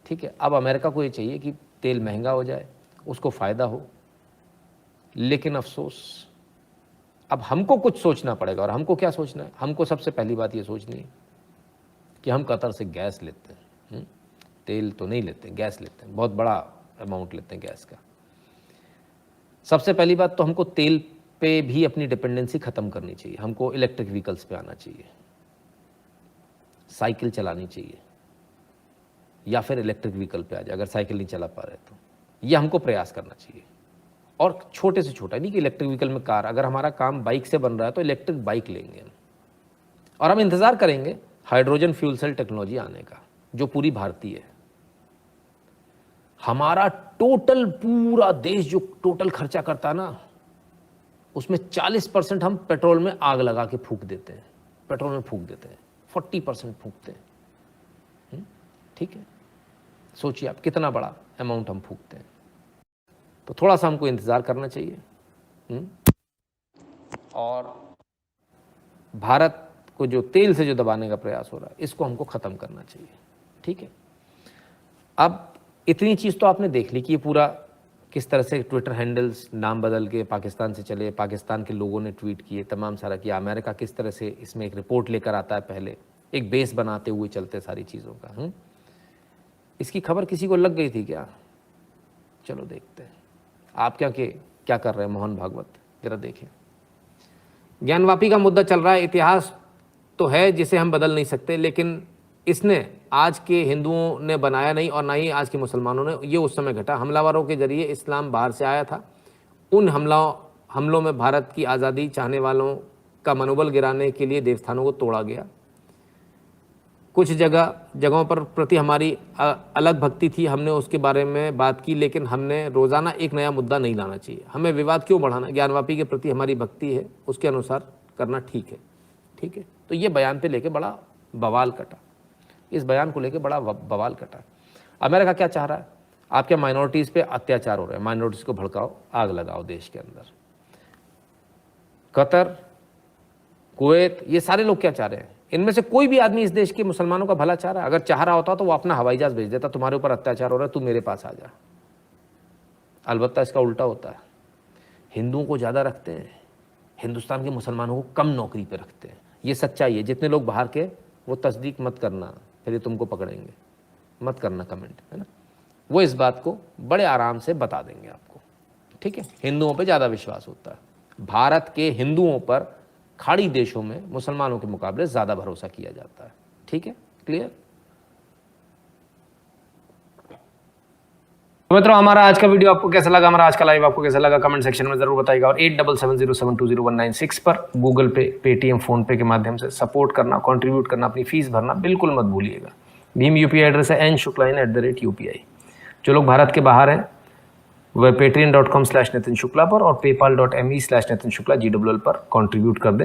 ठीक है। अब अमेरिका को ये चाहिए कि तेल महंगा हो जाए, उसको फ़ायदा हो, लेकिन अफसोस अब हमको कुछ सोचना पड़ेगा। और हमको क्या सोचना है? हमको सबसे पहली बात ये सोचनी है कि हम कतर से गैस लेते हैं, तेल तो नहीं लेते, गैस लेते हैं, बहुत बड़ा अमाउंट लेते हैं गैस का। सबसे पहली बात तो हमको तेल पे भी अपनी डिपेंडेंसी ख़त्म करनी चाहिए। हमको इलेक्ट्रिक व्हीकल्स पे आना चाहिए, साइकिल चलानी चाहिए, या फिर इलेक्ट्रिक व्हीकल पे आ जाए अगर साइकिल नहीं चला पा रहे तो। ये हमको प्रयास करना चाहिए। और छोटे से छोटा नहीं कि इलेक्ट्रिक व्हीकल में कार, अगर हमारा काम बाइक से बन रहा है तो इलेक्ट्रिक बाइक लेंगे हम। और हम इंतज़ार करेंगे हाइड्रोजन फ्यूल सेल टेक्नोलॉजी आने का, जो पूरी भारतीय है। हमारा टोटल पूरा देश जो टोटल खर्चा करता है ना, उसमें 40% हम पेट्रोल में आग लगा के फूंक देते हैं, पेट्रोल में फूंक देते हैं, 40% फूंकते हैं, ठीक है। सोचिए आप कितना बड़ा अमाउंट हम फूंकते हैं। तो थोड़ा सा हमको इंतज़ार करना चाहिए। और भारत को जो तेल से जो दबाने का प्रयास हो रहा है, इसको हमको ख़त्म करना चाहिए, ठीक है। अब इतनी चीज़ तो आपने देख ली कि ये पूरा किस तरह से ट्विटर हैंडल्स नाम बदल के पाकिस्तान से चले, पाकिस्तान के लोगों ने ट्वीट किए, तमाम सारा किया। अमेरिका किस तरह से इसमें एक रिपोर्ट लेकर आता है, पहले एक बेस बनाते हुए चलते सारी चीज़ों का। इसकी खबर किसी को लग गई थी क्या? चलो देखते हैं आप क्या कर रहे हैं मोहन भागवत, जरा देखें। ज्ञानवापी का मुद्दा चल रहा है। इतिहास तो है जिसे हम बदल नहीं सकते, लेकिन इसने आज के हिंदुओं ने बनाया नहीं, और ना ही आज के मुसलमानों ने। ये उस समय घटा, हमलावरों के जरिए इस्लाम बाहर से आया था। उन हमलों में भारत की आज़ादी चाहने वालों का मनोबल गिराने के लिए देवस्थानों को तोड़ा गया। कुछ जगहों पर प्रति हमारी अलग भक्ति थी, हमने उसके बारे में बात की, लेकिन हमने रोज़ाना एक नया मुद्दा नहीं लाना चाहिए। हमें विवाद क्यों बढ़ाना? ज्ञानवापी के प्रति हमारी भक्ति है, उसके अनुसार करना ठीक है, ठीक है। तो ये बयान पे लेके बड़ा बवाल कटा, इस बयान को लेके बड़ा बवाल कटा। अमेरिका क्या चाह रहा है? आपके माइनॉरिटीज़ पे अत्याचार हो रहे हैं, माइनॉरिटीज़ को भड़काओ, आग लगाओ देश के अंदर। कतर, कुवैत, ये सारे लोग क्या चाह रहे हैं? इनमें से कोई भी आदमी इस देश के मुसलमानों का भला चाह रहा है? अगर चाह रहा होता तो वो अपना हवाई जहाज भेज देता, तुम्हारे ऊपर अत्याचार हो रहा है, तू मेरे पास आ जा। अलबत्ता इसका उल्टा होता है, हिंदुओं को ज़्यादा रखते हैं, हिंदुस्तान के मुसलमानों को कम नौकरी पे रखते हैं। ये सच्चाई है। जितने लोग बाहर के, वो तस्दीक मत करना, फिर ये तुमको पकड़ेंगे, मत करना कमेंट, है ना। वो इस बात को बड़े आराम से बता देंगे आपको, ठीक है। हिंदुओं पे ज़्यादा विश्वास होता है। भारत के हिंदुओं पर खाड़ी देशों में मुसलमानों के मुकाबले ज़्यादा भरोसा किया जाता है, ठीक है, क्लियर। तो मित्रों, हमारा आज का वीडियो आपको कैसा लगा, हमारा आज का लाइव आपको कैसा लगा, कमेंट सेक्शन में जरूर बताइएगा। और 8770720196 पर गूगल पे, पेटीएम, फोन पे के माध्यम से सपोर्ट करना, कंट्रीब्यूट करना, अपनी फीस भरना बिल्कुल मत भूलिएगा। भीम यूपीआई एड्रेस है n.shukla@UPI। जो लोग भारत के बाहर हैं वह patreon.com/नितिन शुक्ला पर और paypal.me/नितिन शुक्ला GWL पर कंट्रीब्यूट कर दें।